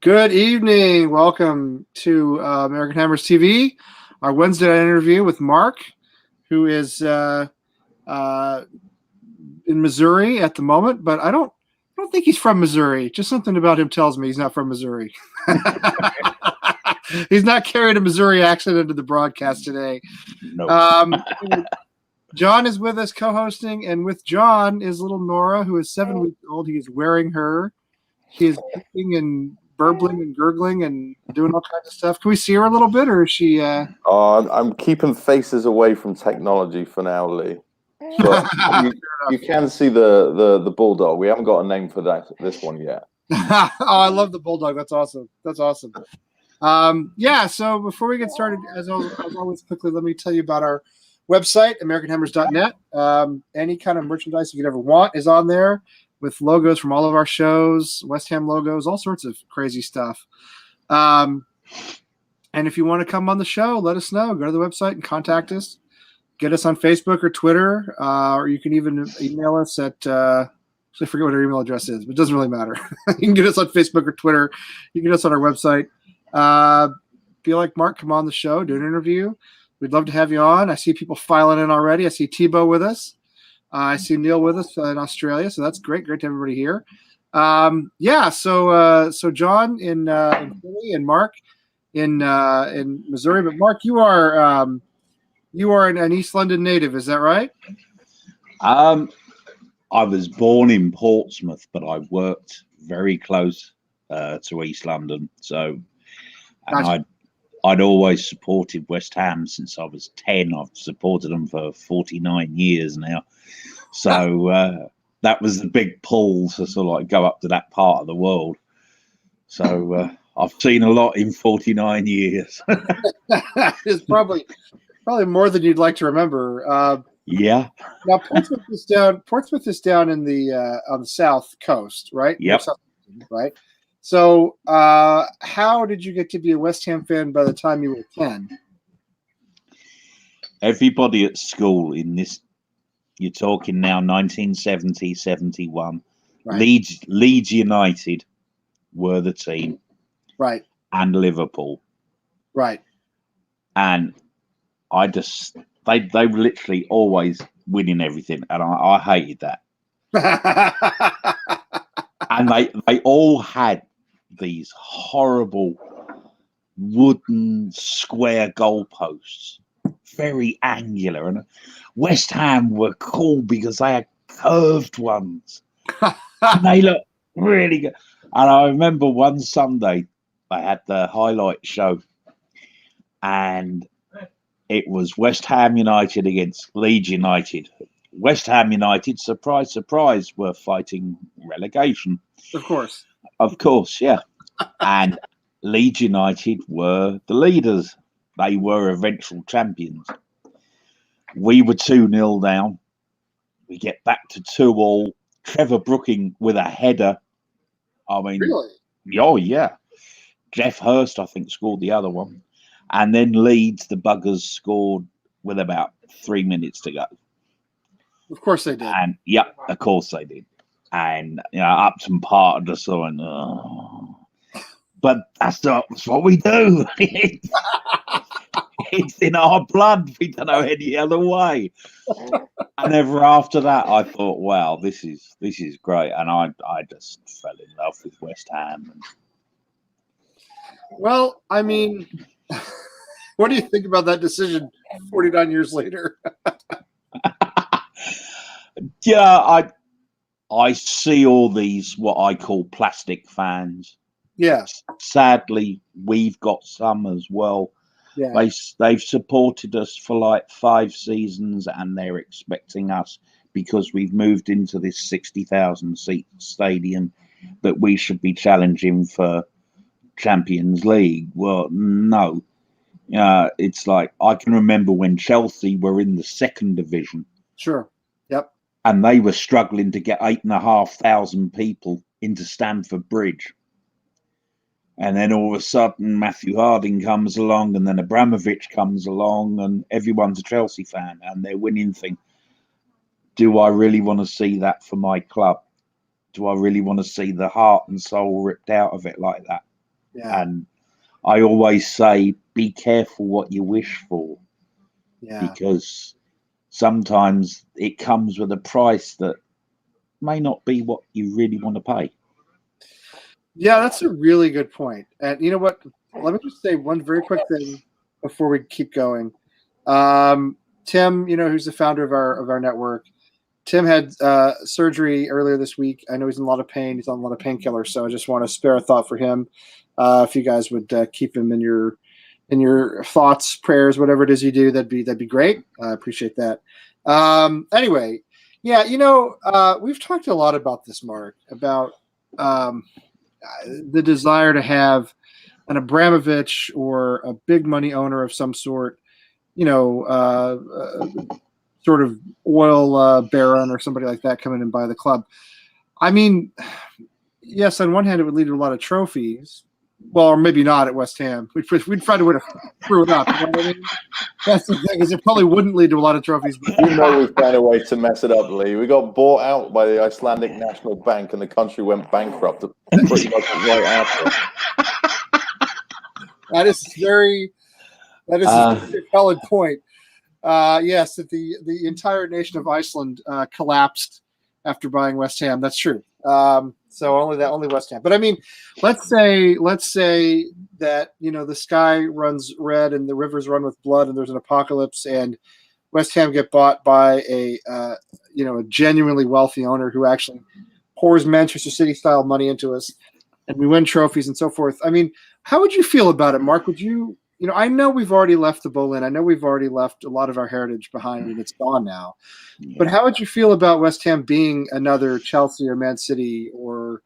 Good evening. Welcome to American Hammers TV, our Wednesday night interview with Mark, who is in Missouri at the moment, but I don't think he's from Missouri. Just something about him tells me he's not from Missouri. He's not carrying a Missouri accent into the broadcast today. No. John is with us co-hosting, and with John is little Nora, who is 7 weeks old. He is wearing her. She is cooking and burbling and gurgling and doing all kinds of stuff. Can we see her a little bit, or is she? I'm keeping faces away from technology for now, Lee. But you can see the bulldog. We haven't got a name for this one yet. Oh, I love the bulldog. That's awesome. That's awesome. Yeah. So before we get started, as always, quickly, let me tell you about our website, AmericanHammers.net. Any kind of merchandise you could ever want is on there, with logos from all of our shows, West Ham logos, all sorts of crazy stuff. And if you want to come on the show, let us know. Go to the website and contact us. Get us on Facebook or Twitter, or you can even email us at I forget what our email address is, but it doesn't really matter. You can get us on Facebook or Twitter. You can get us on our website. Be like Mark, come on the show, do an interview. We'd love to have you on. I see people filing in already. I see Tebow with us. I see Neil with us in Australia, so that's great. Great to have everybody here. So John in Philly and Mark in Missouri. But Mark, you are an East London native, is that right? I was born in Portsmouth, but I worked very close to East London. So, and Gotcha. I'd always supported West Ham since I was 10. I've supported them for 49 years now. So that was the big pull to sort of like go up to that part of the world. So I've seen a lot in 49 years. It's probably more than you'd like to remember. Yeah. Now Portsmouth is down in the on the south coast, right? Yep. Right. So how did you get to be a West Ham fan by the time you were 10? Everybody at school in this, you're talking now 1970, 71, Right. Leeds United were the team. Right. And Liverpool. Right. And they were literally always winning everything, and I hated that. And they all had these horrible wooden square goalposts, very angular, and West Ham were cool because they had curved ones. And they looked really good. And I remember one Sunday I had the highlight show, and it was West Ham United against Leeds United. West Ham United, surprise, surprise, were fighting relegation. Of course, yeah. And Leeds United were the leaders. They were eventual champions. We were 2-0 down. We get back to 2-2. Trevor Brooking with a header. I mean, Really? Oh, yeah. Jeff Hurst, I think, scored the other one. And then Leeds, the buggers, scored with about 3 minutes to go. Of course they did. And yeah, of course they did. And Upton Park just going, oh. But that's what we do. It's in our blood. We don't know any other way. And ever after that, I thought, wow, this is great. And I just fell in love with West Ham. Well, I mean, what do you think about that decision 49 years later? Yeah, I see all these what I call plastic fans. Yes. Sadly, we've got some as well. Yeah. They've supported us for like 5 seasons, and they're expecting us, because we've moved into this 60,000 seat stadium, that we should be challenging for Champions League. Well, no. It's like, I can remember when Chelsea were in the 2nd division. Sure. Yep. And they were struggling to get 8,500 people into Stamford Bridge. And then all of a sudden, Matthew Harding comes along, and then Abramovich comes along, and everyone's a Chelsea fan, and they're winning thing. Do I really want to see that for my club? Do I really want to see the heart and soul ripped out of it like that? Really? No. Yeah. And I always say, be careful what you wish for, Yeah. because sometimes it comes with a price that may not be what you really want to pay. Yeah, that's a really good point. And you know what? Let me just say one very quick thing before we keep going. Tim, who's the founder of our network. Tim had surgery earlier this week. I know he's in a lot of pain. He's on a lot of painkillers, so I just want to spare a thought for him. If you guys would keep him in your thoughts, prayers, whatever it is you do, that'd be great. I appreciate that. Anyway, yeah, we've talked a lot about this, Mark, about the desire to have an Abramovich or a big money owner of some sort, sort of oil baron or somebody like that come in and buy the club. I mean, yes, on one hand, it would lead to a lot of trophies. Well, or maybe not at West Ham. We'd probably would have screwed up. You know what I mean? That's the thing, is it probably wouldn't lead to a lot of trophies. But You know we found a way to mess it up, Lee. We got bought out by the Icelandic National Bank and the country went bankrupt pretty much right after. that is a very valid point. Yes, that the entire nation of Iceland collapsed after buying West Ham. That's true. So only West Ham. But I mean, let's say that the sky runs red and the rivers run with blood, and there's an apocalypse, and West Ham get bought by a genuinely wealthy owner who actually pours Manchester City style money into us, and we win trophies and so forth. I mean, how would you feel about it, Mark? Would you? I know we've already left the Boleyn. I know we've already left a lot of our heritage behind, and it's gone now. Yeah. But how would you feel about West Ham being another Chelsea or Man City, or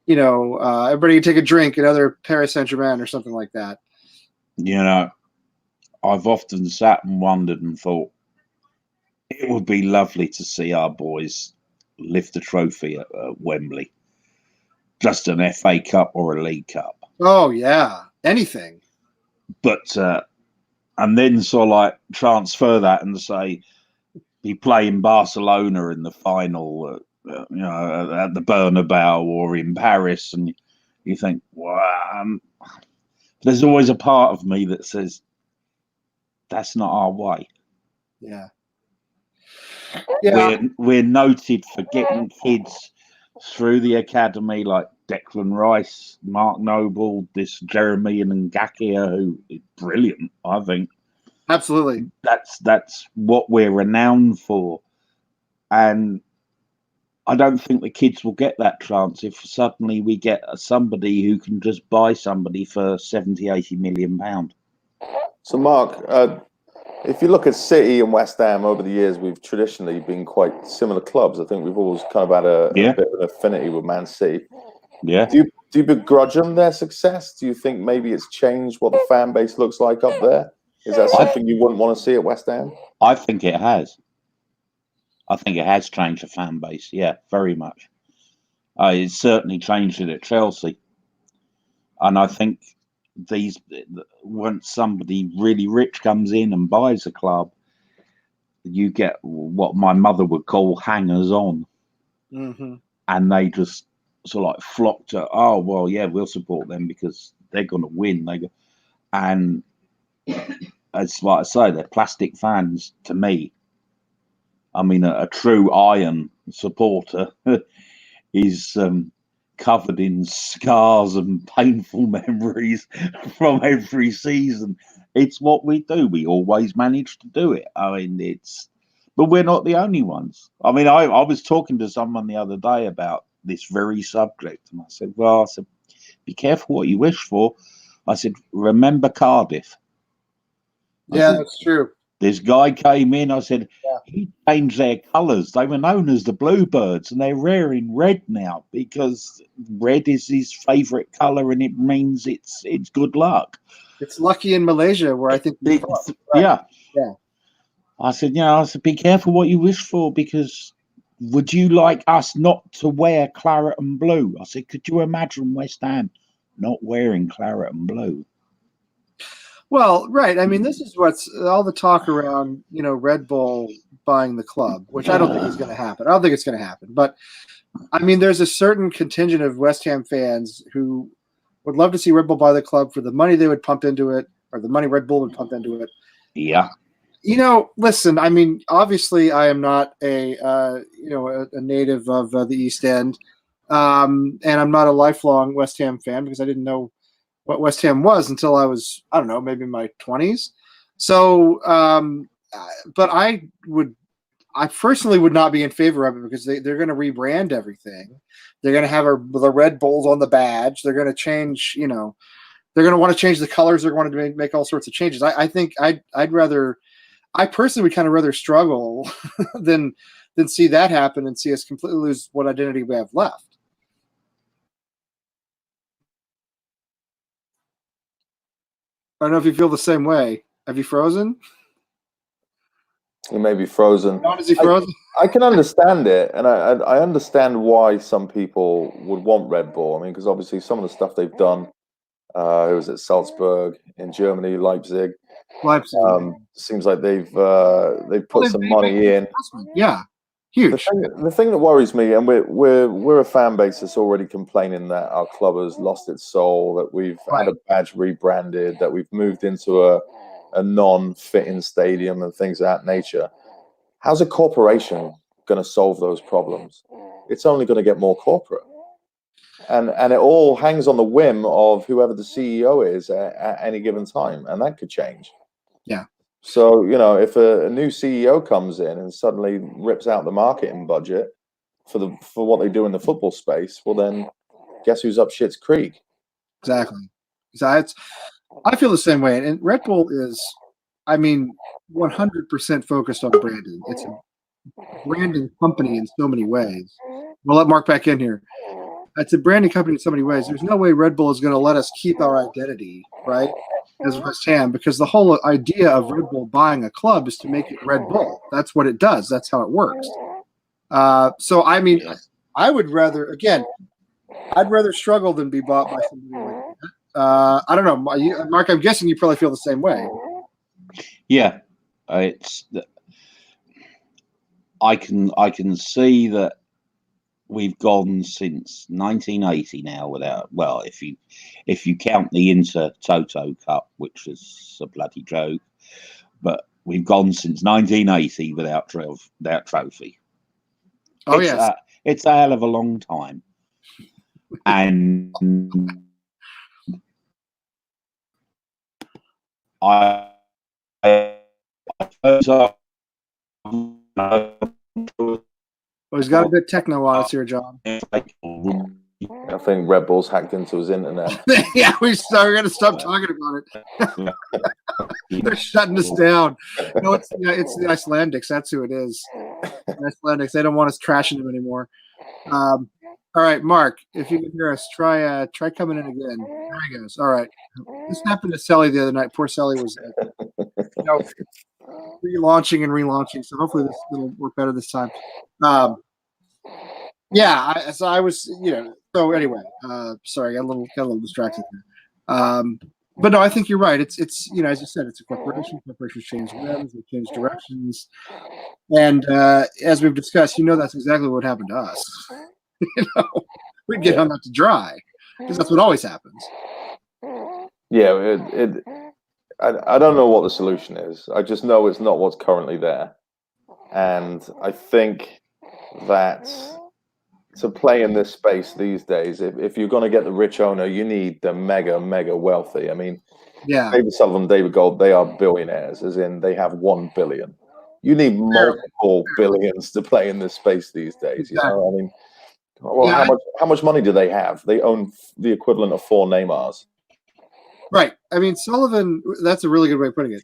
everybody can take a drink, another Paris Saint-Germain or something like that? I've often sat and wondered and thought it would be lovely to see our boys lift the trophy at Wembley, just an FA Cup or a League Cup. Oh yeah, anything. But and then sort of like transfer that and say be playing Barcelona in the final, at the Bernabeu or in Paris, and you think, wow. There's always a part of me that says that's not our way. Yeah. We're noted for getting kids through the academy, like Declan Rice, Mark Noble, this Jeremy Ngakia, who is brilliant, I think. Absolutely. That's what we're renowned for. And I don't think the kids will get that chance if suddenly we get somebody who can just buy somebody for 70, 80 million pounds. So, Mark, if you look at City and West Ham over the years, we've traditionally been quite similar clubs. I think we've always kind of had a bit of an affinity with Man City. Yeah. Do you begrudge them their success? Do you think maybe it's changed what the fan base looks like up there? Is that something you wouldn't want to see at West Ham? I think it has. I think it has changed the fan base. Yeah, very much. It's certainly changed it at Chelsea. And I think once somebody really rich comes in and buys a club, you get what my mother would call hangers on. Mm-hmm. And they just sort of like flock to, oh, well, yeah, we'll support them because they're going to win. And it's like I say, they're plastic fans to me. I mean, a true iron supporter is covered in scars and painful memories from every season. It's what we do. We always manage to do it. I mean, but we're not the only ones. I mean, I was talking to someone the other day about this very subject, and I said, be careful what you wish for. I said, remember Cardiff. That's true. This guy came in, I said, he changed their colours. They were known as the Bluebirds, and they're wearing red now because red is his favourite colour, and it means it's good luck. It's lucky in Malaysia, where I think Yeah. I said, be careful what you wish for, because would you like us not to wear claret and blue? I said, could you imagine West Ham not wearing claret and blue? Well, right. I mean, this is what's all the talk around, Red Bull buying the club, which I don't think is going to happen. I don't think it's going to happen. But, I mean, there's a certain contingent of West Ham fans who would love to see Red Bull buy the club for the money they would pump into it, or the money Red Bull would pump into it. Yeah. Listen, I mean, obviously I am not a native of the East End, and I'm not a lifelong West Ham fan because I didn't know what West Ham was until I was, I don't know, maybe in my 20s. So, but I personally would not be in favor of it because they're going to rebrand everything. They're going to have the Red Bulls on the badge. They're going to change, they're going to want to change the colors. They're going to make all sorts of changes. I think I personally would kind of rather struggle than see that happen and see us completely lose what identity we have left. I don't know if you feel the same way. Have you frozen? He may be frozen. John, is he frozen? I can understand it, and I understand why some people would want Red Bull. I mean, because obviously some of the stuff they've done, it was at Salzburg in Germany, Leipzig. Seems like they've put some money in. Yeah, huge. The thing that worries me, and we're a fan base that's already complaining that our club has lost its soul, that we've had a badge rebranded, that we've moved into a non-fitting stadium and things of that nature. How's a corporation going to solve those problems? It's only going to get more corporate, and it all hangs on the whim of whoever the CEO is at any given time, and that could change. Yeah. So if a new CEO comes in and suddenly rips out the marketing budget for what they do in the football space, well then, guess who's up shit's creek? Exactly. I feel the same way. And Red Bull is, 100% focused on branding. It's a branding company in so many ways. We'll let Mark back in here. It's a branding company in so many ways. There's no way Red Bull is going to let us keep our identity, right, as West Ham, because the whole idea of Red Bull buying a club is to make it Red Bull. That's what it does. That's how it works. So, I would rather, I'd rather struggle than be bought by somebody like that. I don't know, Mark. I'm guessing you probably feel the same way. Yeah, I can see that we've gone since 1980 now without. Well, if you count the Inter Toto Cup, which is a bloody joke, but we've gone since 1980 without trophy. Oh yes, it's a hell of a long time, and. Well, he's got a bit techno on us here, John. I think Red Bull's hacked into his internet. Yeah, we're going to stop talking about it. They're shutting us down. No, it's the Icelandics. That's who it is. The Icelandics. They don't want us trashing them anymore. All right, Mark, if you can hear us, try coming in again. There he goes. All right. This happened to Sally the other night. Poor Sally was relaunching and relaunching, so hopefully this will work better this time. I was, so anyway, sorry, I got a little distracted there. But no, I think you're right. It's as you said, it's a corporation. Corporations change rims, they change directions. And as we've discussed, that's exactly what happened to us. We'd get hung up to dry because that's what always happens. Yeah, I don't know what the solution is. I just know it's not what's currently there. And I think that to play in this space these days, if you're going to get the rich owner, you need the mega wealthy. I mean, yeah, David Sullivan, David Gold, they are billionaires, as in they have 1 billion. You need multiple billions to play in this space these days. Exactly. How much money do they have? They own the equivalent of 4 Neymars. Right. Sullivan, that's a really good way of putting it.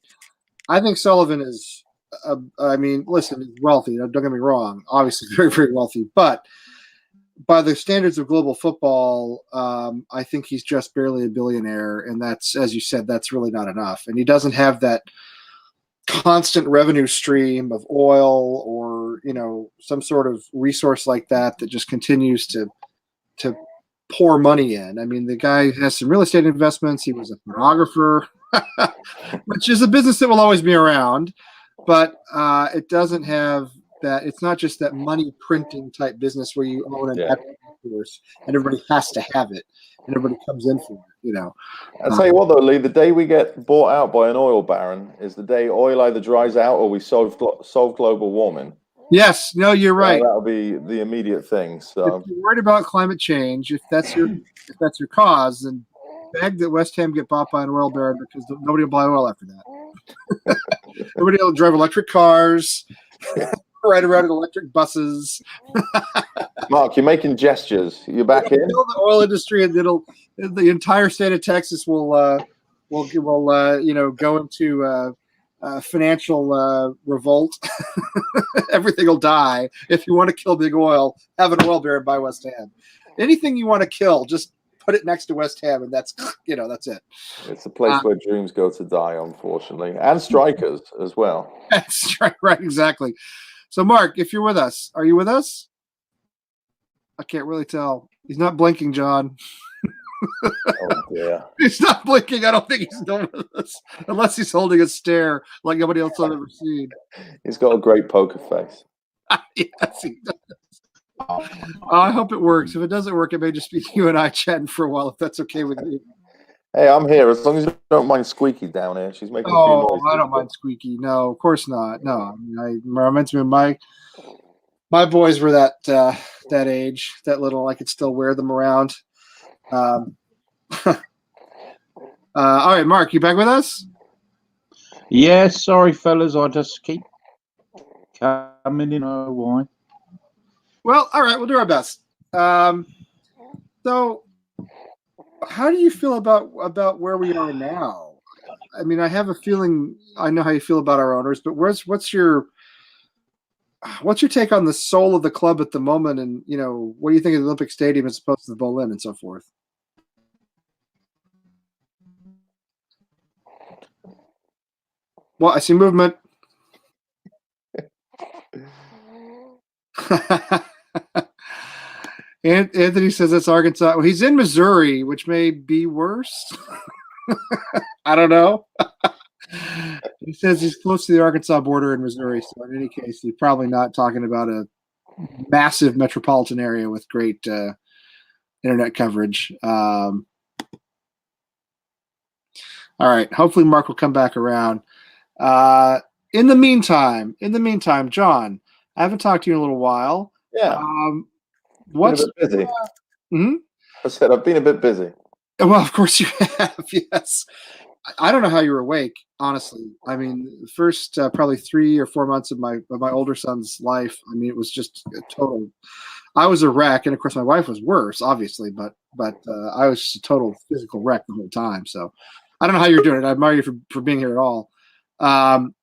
I think Sullivan is, listen, he's wealthy. Don't get me wrong. Obviously, very, very wealthy. But by the standards of global football, I think he's just barely a billionaire. And that's, as you said, that's really not enough. And he doesn't have that constant revenue stream of oil or some sort of resource like that just continues to pour money in. The guy has some real estate investments. He was a photographer, which is a business that will always be around, but it doesn't have that. It's not just that money printing type business where you own an course, and everybody has to have it, and everybody comes in for it. You know. I'll tell you what, though, Lee, the day we get bought out by an oil baron is the day oil either dries out or we solve global warming. Yes, no, you're right. That'll be the immediate thing. So if you're worried about climate change, if that's your cause, then beg that West Ham get bought by an oil baron because nobody will buy oil after that. Everybody will drive electric cars, ride around in electric buses. Mark, you're making gestures. You're back in. The oil industry, and the entire state of Texas will go into financial revolt. Everything will die. If you want to kill big oil, have an oil baron by West Ham. Anything you want to kill, just put it next to West Ham, and that's it. It's a place where dreams go to die, unfortunately, and strikers as well. That's right, exactly. So, Mark, if you're with us, are you with us? I can't really tell. He's not blinking, John. Oh dear. He's not blinking. I don't think he's still with us, unless he's holding a stare like nobody else I've ever seen. He's got a great poker face. Yes, he does. I hope it works. If it doesn't work, it may just be you and I chatting for a while, if that's okay with you. Hey, I'm here. As long as you don't mind Squeaky down here. She's making a few noises. I don't mind Squeaky. No, of course not. No, I mean, I reminds me of my boys were that age, that little. I could still wear them around. All right, Mark, you back with us? Yeah, sorry, fellas. I just keep coming in. Oh, why? Well, all right, we'll do our best. So, how do you feel about where we are now? I mean, I have a feeling I know how you feel about our owners, but what's your take on the soul of the club at the moment, and what do you think of the Olympic Stadium as opposed to the Berlin and so forth? Well, I see movement. Anthony says that's Arkansas. Well, he's in Missouri, which may be worse. I don't know. He says he's close to the Arkansas border in Missouri. So in any case, he's probably not talking about a massive metropolitan area with great internet coverage. All right. Hopefully Mark will come back around. In the meantime, John, I haven't talked to you in a little while. Yeah. What's been a bit busy? Mm-hmm? I said I've been a bit busy. Well, of course you have. Yes. I don't know how you're awake, honestly. I mean, the first probably 3 or 4 months of my older son's life, I mean, it was just a total. I was a wreck, and of course, my wife was worse, obviously. But I was just a total physical wreck the whole time. So I don't know how you're doing it. I admire you for being here at all.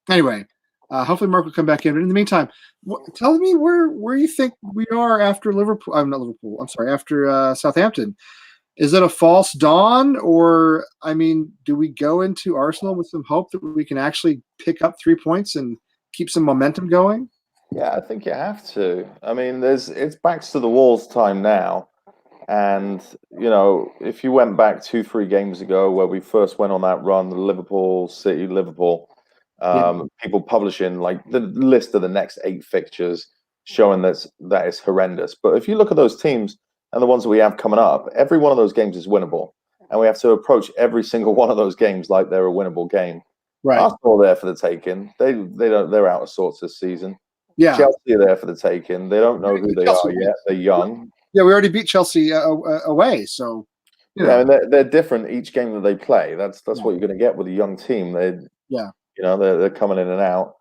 Anyway, hopefully Mark will come back in. But in the meantime, tell me where you think we are after Liverpool. I'm not Liverpool. I'm sorry. After Southampton. Is it a false dawn, or I mean, do we go into Arsenal with some hope that we can actually pick up 3 points and keep some momentum going? Yeah, I think you have to. I mean, it's backs to the walls time now. And, if you went back 2-3 games ago where we first went on that run, the Liverpool, people publishing like the list of the next 8 fixtures showing that is horrendous. But if you look at those teams and the ones that we have coming up, every one of those games is winnable. And we have to approach every single one of those games like they're a winnable game. Right. Arsenal are there for the taking. They're out of sorts this season. Yeah. Chelsea are there for the taking. They don't know who they are yet. They're young. Yeah, we already beat Chelsea away, so yeah, and they're different each game that they play. That's what you're going to get with a young team. They're coming in and out.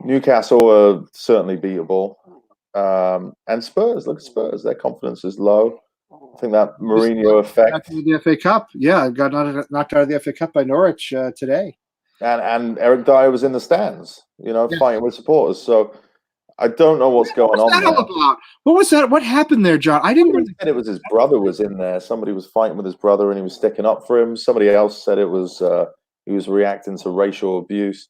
Newcastle are certainly beatable, and Spurs. Look at Spurs; their confidence is low. I think that Mourinho effect. The FA Cup, yeah, got knocked out of the FA Cup by Norwich today. And Eric Dyer was in the stands, fighting with supporters. So I don't know what's going on. What was that all about? What was that? What happened there, John? I didn't really. It was his brother was in there. Somebody was fighting with his brother, and he was sticking up for him. Somebody else said it was he was reacting to racial abuse.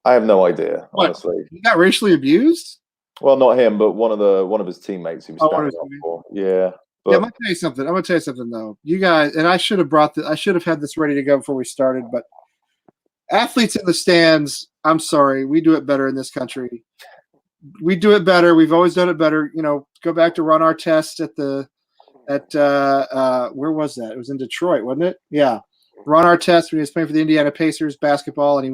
I have no idea, honestly. He got racially abused? Well, not him, but one of his teammates he was standing up for. Yeah. But, I'm gonna tell you something. I'm gonna tell you something though. You guys, and I should have had this ready to go before we started, but athletes in the stands, I'm sorry, we do it better in this country. We do it better. We've always done it better. Go back to Ron Artest at the at where was that? It was in Detroit, wasn't it? Yeah. Ron Artest, when he was playing for the Indiana Pacers basketball, and he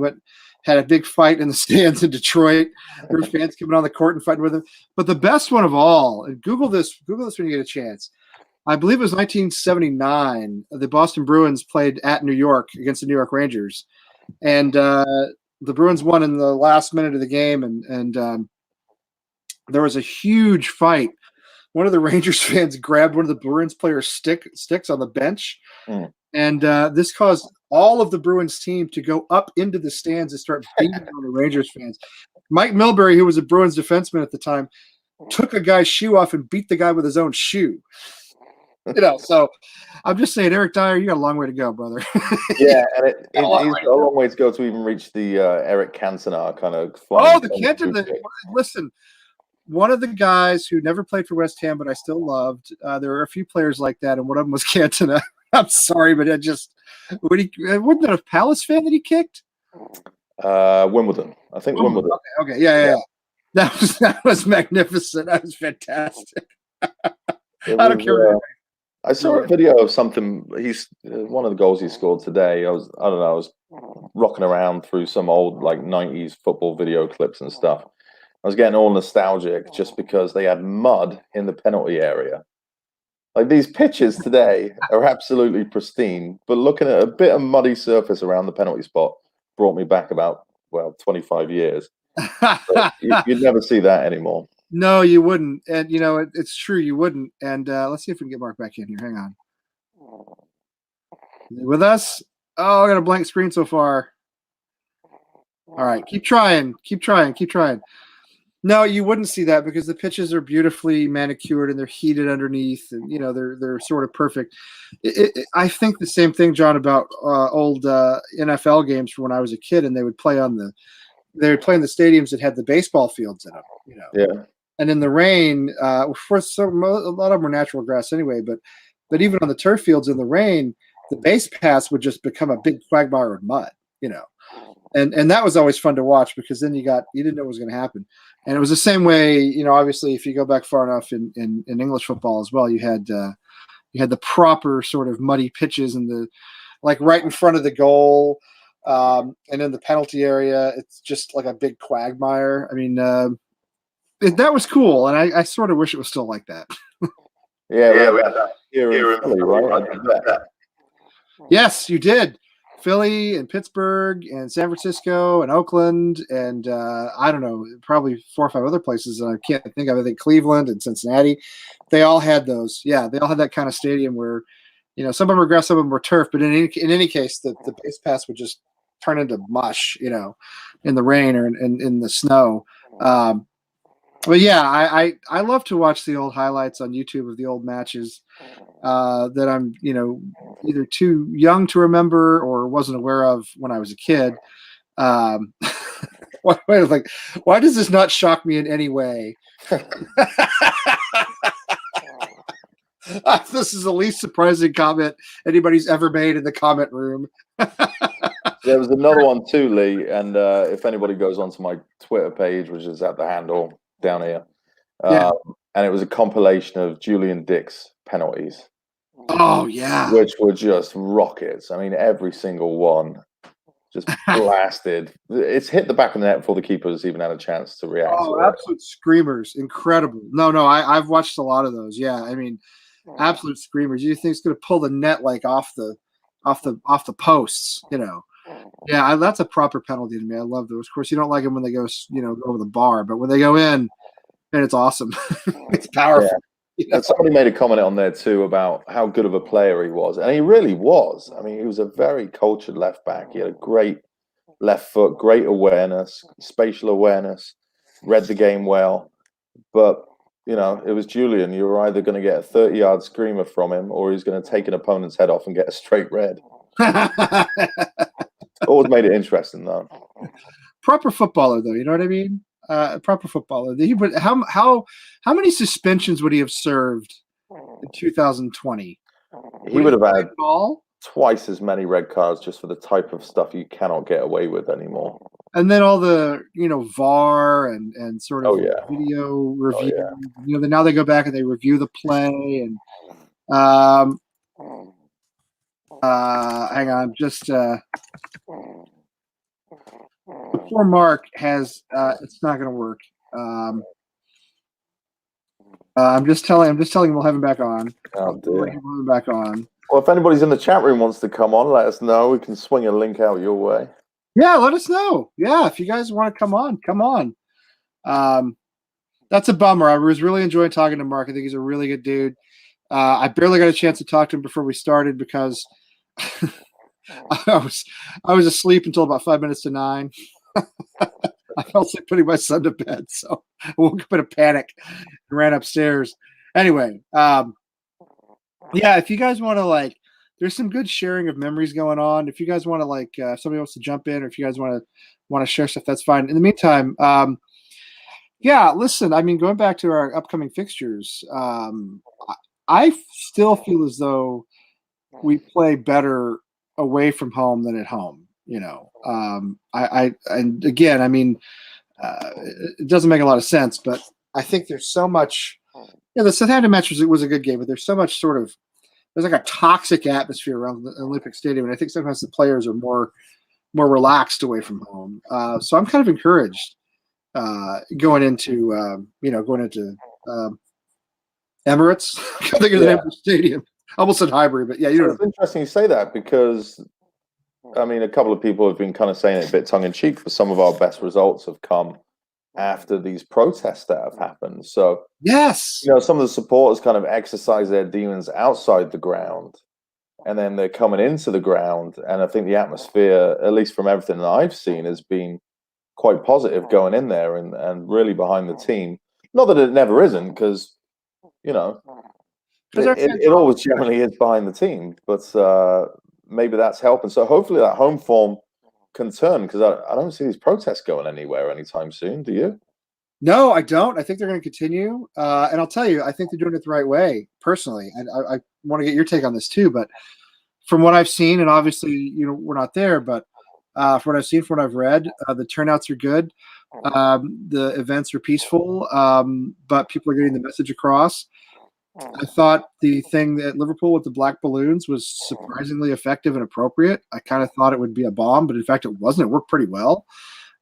had a big fight in the stands in Detroit. There were fans coming on the court and fighting with him. But the best one of all, and Google this when you get a chance. I believe it was 1979. The Boston Bruins played at New York against the New York Rangers, and the Bruins won in the last minute of the game, and there was a huge fight. One of the Rangers fans grabbed one of the Bruins players' sticks on the bench, and this caused all of the Bruins team to go up into the stands and start beating on the Rangers fans. Mike Milbury, who was a Bruins defenseman at the time, took a guy's shoe off and beat the guy with his own shoe. So I'm just saying, Eric Dyer, you got a long way to go, brother. Yeah, and he's got a long way to go to even reach the Eric Cantona kind of. The Cantona. Listen, one of the guys who never played for West Ham, but I still loved. There were a few players like that, and one of them was Cantona. I'm sorry, but wasn't it a Palace fan that he kicked? Wimbledon, I think Wimbledon. Okay, yeah. That was magnificent. That was fantastic. I don't care. I saw a video of something. He's one of the goals he scored today. I was rocking around through some old like 90s football video clips and stuff. I was getting all nostalgic just because they had mud in the penalty area. Like these pitches today are absolutely pristine, but looking at a bit of muddy surface around the penalty spot brought me back about 25 years. You'd never see that anymore. No, you wouldn't. And, it's true, you wouldn't. And let's see if we can get Mark back in here. Hang on. With us? Oh, I got a blank screen so far. All right, keep trying. No, you wouldn't see that because the pitches are beautifully manicured and they're heated underneath, and they're sort of perfect. I think the same thing, John, about old NFL games from when I was a kid, and they would play in the stadiums that had the baseball fields in them. Yeah. And in the rain, a lot of them were natural grass anyway, but even on the turf fields in the rain, the base paths would just become a big quagmire of mud, and that was always fun to watch because then you didn't know what was going to happen. And it was the same way, obviously if you go back far enough in English football as well, you had the proper sort of muddy pitches and like right in front of the goal, and in the penalty area, it's just like a big quagmire. I mean, that was cool, and I sort of wish it was still like that. Yeah, we had that here in Philly, right? Yes, you did. Philly and Pittsburgh and San Francisco and Oakland and I don't know, probably 4 or 5 other places I can't think of. I think Cleveland and Cincinnati, they all had those. Yeah, they all had that kind of stadium where, some of them were grass, some of them were turf, but in any case, the base paths would just turn into mush, in the rain or in the snow. But yeah, I love to watch the old highlights on YouTube of the old matches that I'm, either too young to remember or wasn't aware of when I was a kid. Why does this not shock me in any way? This is the least surprising comment anybody's ever made in the comment room. There was another one too, Lee, and if anybody goes onto my Twitter page, which is at the handle down here, and it was a compilation of Julian Dick's penalties. Oh yeah, which were just rockets. I mean, every single one just blasted. It's hit the back of the net before the keepers even had a chance to react. Oh, absolute screamers! Incredible. No, I've watched a lot of those. Yeah, I mean, absolute screamers. You think it's going to pull the net like off the posts? Yeah, that's a proper penalty to me. I love those. Of course, you don't like them when they go, go over the bar, but when they go in, and it's awesome. It's powerful. Yeah. And somebody made a comment on there too about how good of a player he was, and he really was. I mean, he was a very cultured left back. He had a great left foot, great awareness, spatial awareness, read the game well. But it was Julian. You were either going to get a 30-yard screamer from him, or he's going to take an opponent's head off and get a straight red. Always made it interesting, though. Proper footballer, though. You know what I mean? Proper footballer. How many suspensions would he have served in 2020? He would have had twice as many red cards just for the type of stuff you cannot get away with anymore. And then all the VAR and sort of video review. Now they go back and they review the play, and Hang on, just before Mark has, it's not going to work. I'm just telling him we'll have him back on. Oh dear. We'll have him back on. Well, if anybody's in the chat room wants to come on, let us know. We can swing a link out your way. Yeah, let us know. Yeah, if you guys want to come on, come on. That's a bummer. I was really enjoying talking to Mark. I think he's a really good dude. I barely got a chance to talk to him before we started because I was asleep until about 5 minutes to 9. I fell asleep putting my son to bed, so I woke up in a panic and ran upstairs. Anyway, yeah, if you guys want to there's some good sharing of memories going on. If you guys want to if somebody wants to jump in, or if you guys want to share stuff, that's fine. In the meantime, yeah, listen, I mean, going back to our upcoming fixtures, I still feel as though we play better away from home than at home. And again, I mean, it doesn't make a lot of sense, but I think there's so much. The Southampton match was a good game, but there's so much there's like a toxic atmosphere around the Olympic Stadium, and I think sometimes the players are more relaxed away from home. So I'm kind of encouraged going into Emirates. I can't think of the name of the stadium. I almost said Highbury, but yeah, It's interesting you say that because, I mean, a couple of people have been kind of saying it a bit tongue-in-cheek, but some of our best results have come after these protests that have happened. So, yes, some of the supporters kind of exercise their demons outside the ground, and then they're coming into the ground. And I think the atmosphere, at least from everything that I've seen, has been quite positive going in there and really behind the team. Not that it never isn't, because, it always generally is behind the team, but maybe that's helping. So hopefully that home form can turn, because I don't see these protests going anywhere anytime soon. Do you? No, I don't. I think they're going to continue. And I'll tell you, I think they're doing it the right way, personally. And I want to get your take on this too. But from what I've seen, and obviously, we're not there, but from what I've seen, from what I've read, the turnouts are good. The events are peaceful, but people are getting the message across. I thought the thing at Liverpool with the black balloons was surprisingly effective and appropriate. I kind of thought it would be a bomb, but in fact it wasn't. It worked pretty well.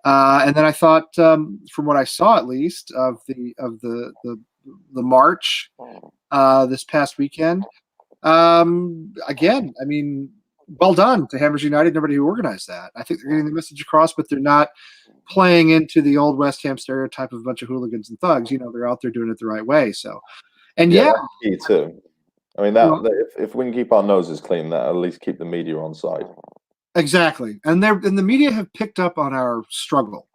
And then I thought, from what I saw at least of the march this past weekend, again, I mean, well done to Hammers United, everybody who organized that. I think they're getting the message across, but they're not playing into the old West Ham stereotype of a bunch of hooligans and thugs. They're out there doing it the right way. So. And yeah, that's key too. I mean, if we can keep our noses clean, that at least keep the media on side. Exactly, and the media have picked up on our struggle.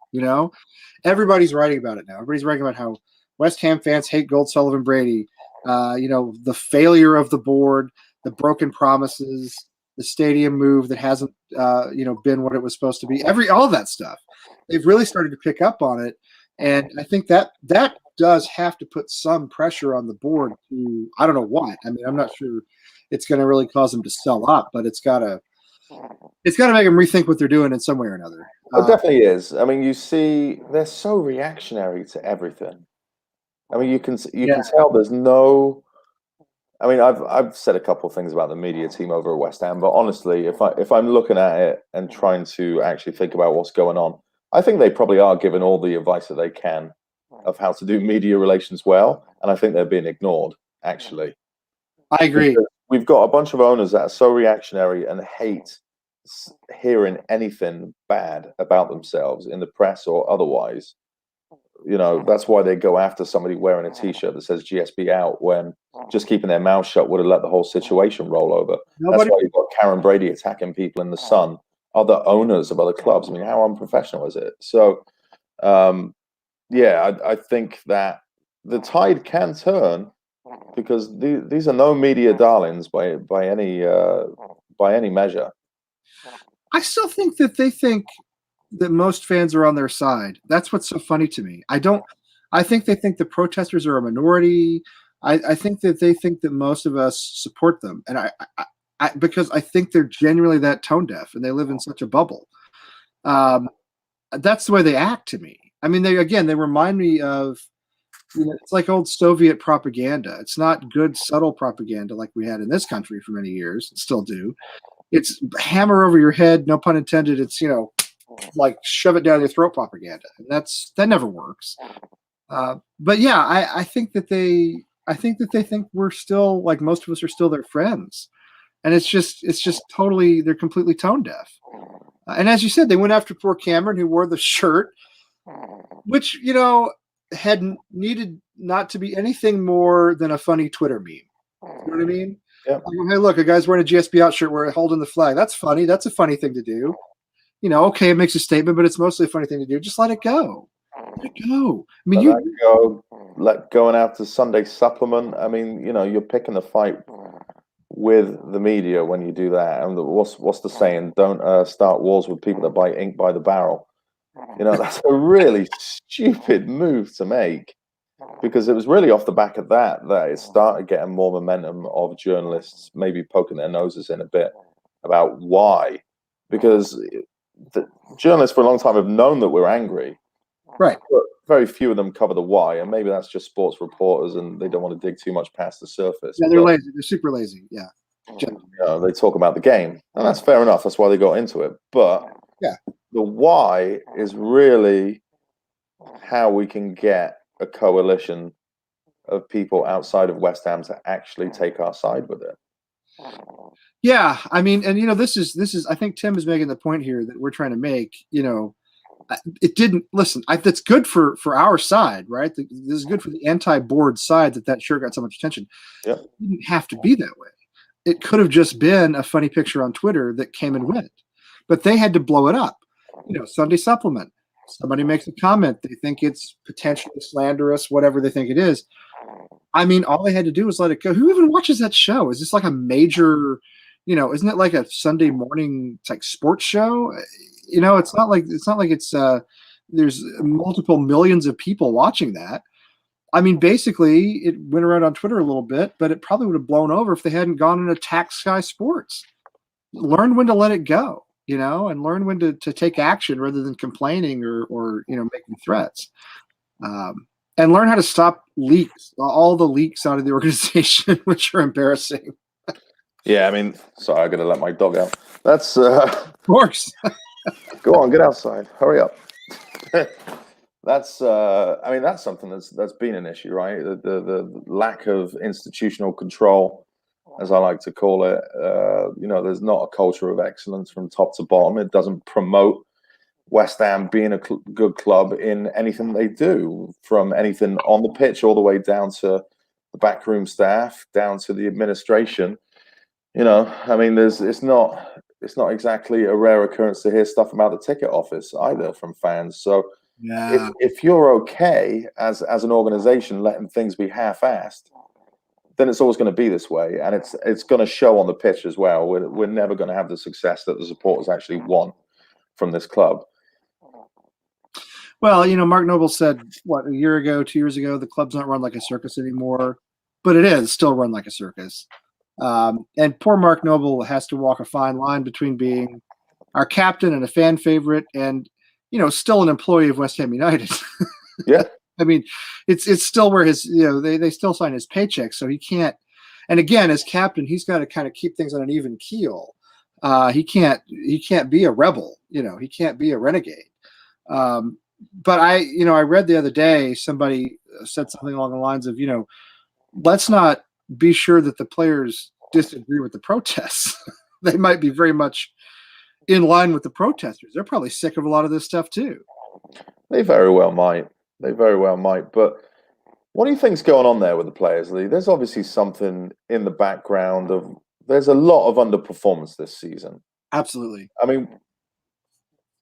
Everybody's writing about it now. Everybody's writing about how West Ham fans hate Gold Sullivan Brady. The failure of the board, the broken promises, the stadium move that hasn't been what it was supposed to be. All of that stuff. They've really started to pick up on it, and I think that does have to put some pressure on the board to, I don't know what. I mean, I'm not sure it's going to really cause them to sell up, but it's got to make them rethink what they're doing in some way or another. It definitely is. I mean, you see, they're so reactionary to everything. I mean, you can tell there's no. I mean, I've said a couple of things about the media team over at West Ham, but honestly, if I'm looking at it and trying to actually think about what's going on, I think they probably are given all the advice that they can of how to do media relations well, and I think they're being ignored, actually. I agree. Because we've got a bunch of owners that are so reactionary and hate hearing anything bad about themselves in the press or otherwise. That's why they go after somebody wearing a T-shirt that says GSB out, when just keeping their mouth shut would have let the whole situation roll over. That's why you've got Karen Brady attacking people in the Sun, other owners of other clubs. I mean, how unprofessional is it? So, yeah, I think that the tide can turn, because these are no media darlings by any measure. I still think that they think that most fans are on their side. That's what's so funny to me. I think they think the protesters are a minority. I think that they think that most of us support them, and I because I think they're genuinely that tone deaf and they live in such a bubble. That's the way they act to me. I mean, they remind me of it's like old Soviet propaganda. It's not good, subtle propaganda like we had in this country for many years, and still do. It's hammer over your head, no pun intended. It's like shove it down your throat propaganda, and that never works. But yeah, I think that they think we're still, like, most of us are still their friends, and it's just totally, they're completely tone deaf. And as you said, they went after poor Cameron, who wore the shirt, which had needed not to be anything more than a funny Twitter meme. You know what I mean? Yeah. Like, hey, look, a guy's wearing a GSB out shirt where holding the flag. That's funny. That's a funny thing to do. Okay, it makes a statement, but it's mostly a funny thing to do. Just let it go. Let it go. I mean, let going out to Sunday Supplement. I mean, you're picking the fight with the media when you do that. And what's the saying? Don't start wars with people that buy ink by the barrel. That's a really stupid move to make, because it was really off the back of that it started getting more momentum of journalists maybe poking their noses in a bit about why. Because the journalists for a long time have known that we're angry, right? But very few of them cover the why, and maybe that's just sports reporters and they don't want to dig too much past the surface. Yeah, they're lazy. They're super lazy. Yeah. They talk about the game, and that's fair enough. That's why they got into it. But yeah, the why is really how we can get a coalition of people outside of West Ham to actually take our side with it. Yeah, I mean, and this is I think Tim is making the point here that we're trying to make. It didn't listen. That's good for our side, right? This is good for the anti-board side that shirt got so much attention. Yep. It didn't have to be that way. It could have just been a funny picture on Twitter that came and went, but they had to blow it up. Sunday Supplement. Somebody makes a comment. They think it's potentially slanderous, whatever they think it is. I mean, all they had to do was let it go. Who even watches that show? Is this like a major, isn't it like a Sunday morning like sports show? It's not like it's there's multiple millions of people watching that. I mean, basically, it went around on Twitter a little bit, but it probably would have blown over if they hadn't gone and attacked Sky Sports. Learn when to let it go, and learn when to take action rather than complaining or making threats. And learn how to stop leaks, all the leaks out of the organization, which are embarrassing. Yeah, I mean, sorry, I got to let my dog out. That's of course. Go on, get outside. Hurry up. That's I mean, that's something that's been an issue, right? The lack of institutional control, as I like to call it. There's not a culture of excellence from top to bottom. It doesn't promote West Ham being a good club in anything they do, from anything on the pitch all the way down to the backroom staff, down to the administration. I mean, it's not exactly a rare occurrence to hear stuff about the ticket office either from fans. So yeah, if you're okay as an organization letting things be half-assed, then it's always going to be this way, and it's going to show on the pitch as well. We're never going to have the success that the supporters actually want from this club. Well, Mark Noble said, a year ago, 2 years ago, the club's not run like a circus anymore, but it is still run like a circus. And poor Mark Noble has to walk a fine line between being our captain and a fan favorite and, still an employee of West Ham United. Yeah. I mean, it's still where his, they still sign his paycheck. So he can't, and again, as captain, he's got to kind of keep things on an even keel. He can't be a rebel, he can't be a renegade. But I read the other day, somebody said something along the lines of, let's not be sure that the players disagree with the protests. They might be very much in line with the protesters. They're probably sick of a lot of this stuff too. They very well might. But what do you think's going on there with the players, Lee? There's obviously something in the background of. There's a lot of underperformance this season. Absolutely. I mean,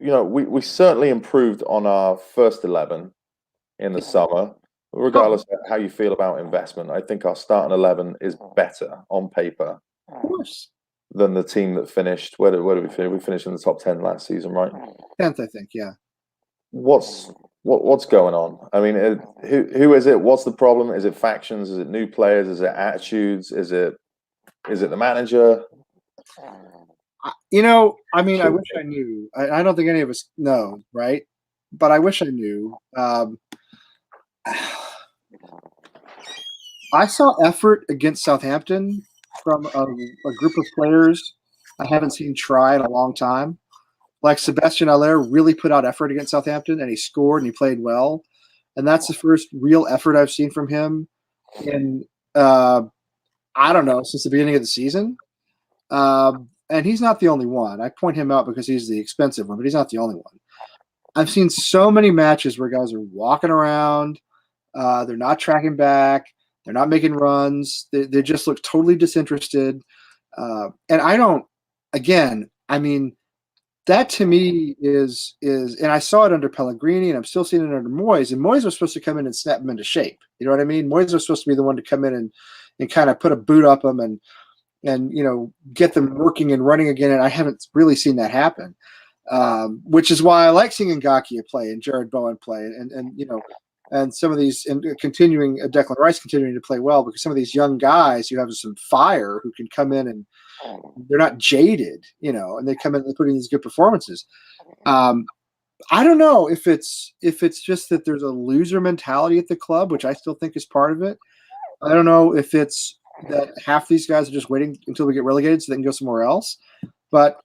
we certainly improved on our first 11 in the summer. Regardless of how you feel about investment, I think our starting 11 is better on paper, of course, than the team that finished. Where did we finish? We finished in the top 10 last season, right? 10th, I think. Yeah. What's going on? I mean, who is it? What's the problem? Is it factions? Is it new players? Is it attitudes? Is it the manager? I mean, I wish I knew. I don't think any of us know, right? But I wish I knew. I saw effort against Southampton from a group of players I haven't seen try in a long time. Like Sebastian Haller really put out effort against Southampton, and he scored and he played well. And that's the first real effort I've seen from him in I don't know, since the beginning of the season. And he's not the only one. I point him out because he's the expensive one, but he's not the only one. I've seen so many matches where guys are walking around, they're not tracking back, they're not making runs, they just look totally disinterested. And I don't, again, I mean, that to me is, and I saw it under Pellegrini, and I'm still seeing it under Moyes. And Moyes was supposed to come in and snap him into shape. You know what I mean? Moyes was supposed to be the one to come in and kind of put a boot up them and get them working and running again. And I haven't really seen that happen, which is why I like seeing Ngakia play and Jared Bowen play, and some of these, and continuing Declan Rice continuing to play well, because some of these young guys who have some fire who can come in and they're not jaded, and they come in and put in these good performances. I don't know if it's just that there's a loser mentality at the club, which I still think is part of it. I don't know if it's that half these guys are just waiting until we get relegated so they can go somewhere else. But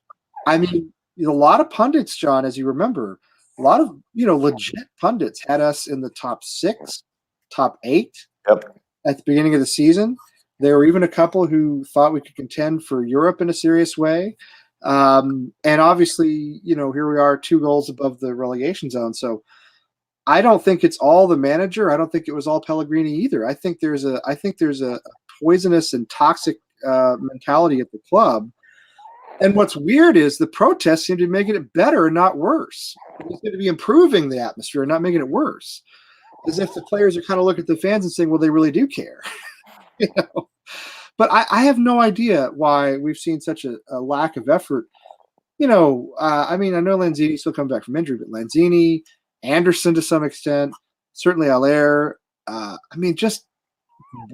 I mean, a lot of pundits, John, as you remember, a lot of legit pundits had us in the top 6, top 8 at the beginning of the season. There were even a couple who thought we could contend for Europe in a serious way. And obviously, here we are 2 goals above the relegation zone. So I don't think it's all the manager. I don't think it was all Pellegrini either. I think there's a poisonous and toxic mentality at the club. And what's weird is the protests seem to be making it better and not worse. They seem to be improving the atmosphere and not making it worse. As if the players are kind of looking at the fans and saying, well, they really do care. But I have no idea why we've seen such a lack of effort. I mean, I know Lanzini's still coming back from injury, but Lanzini, Anderson to some extent, certainly Haller, just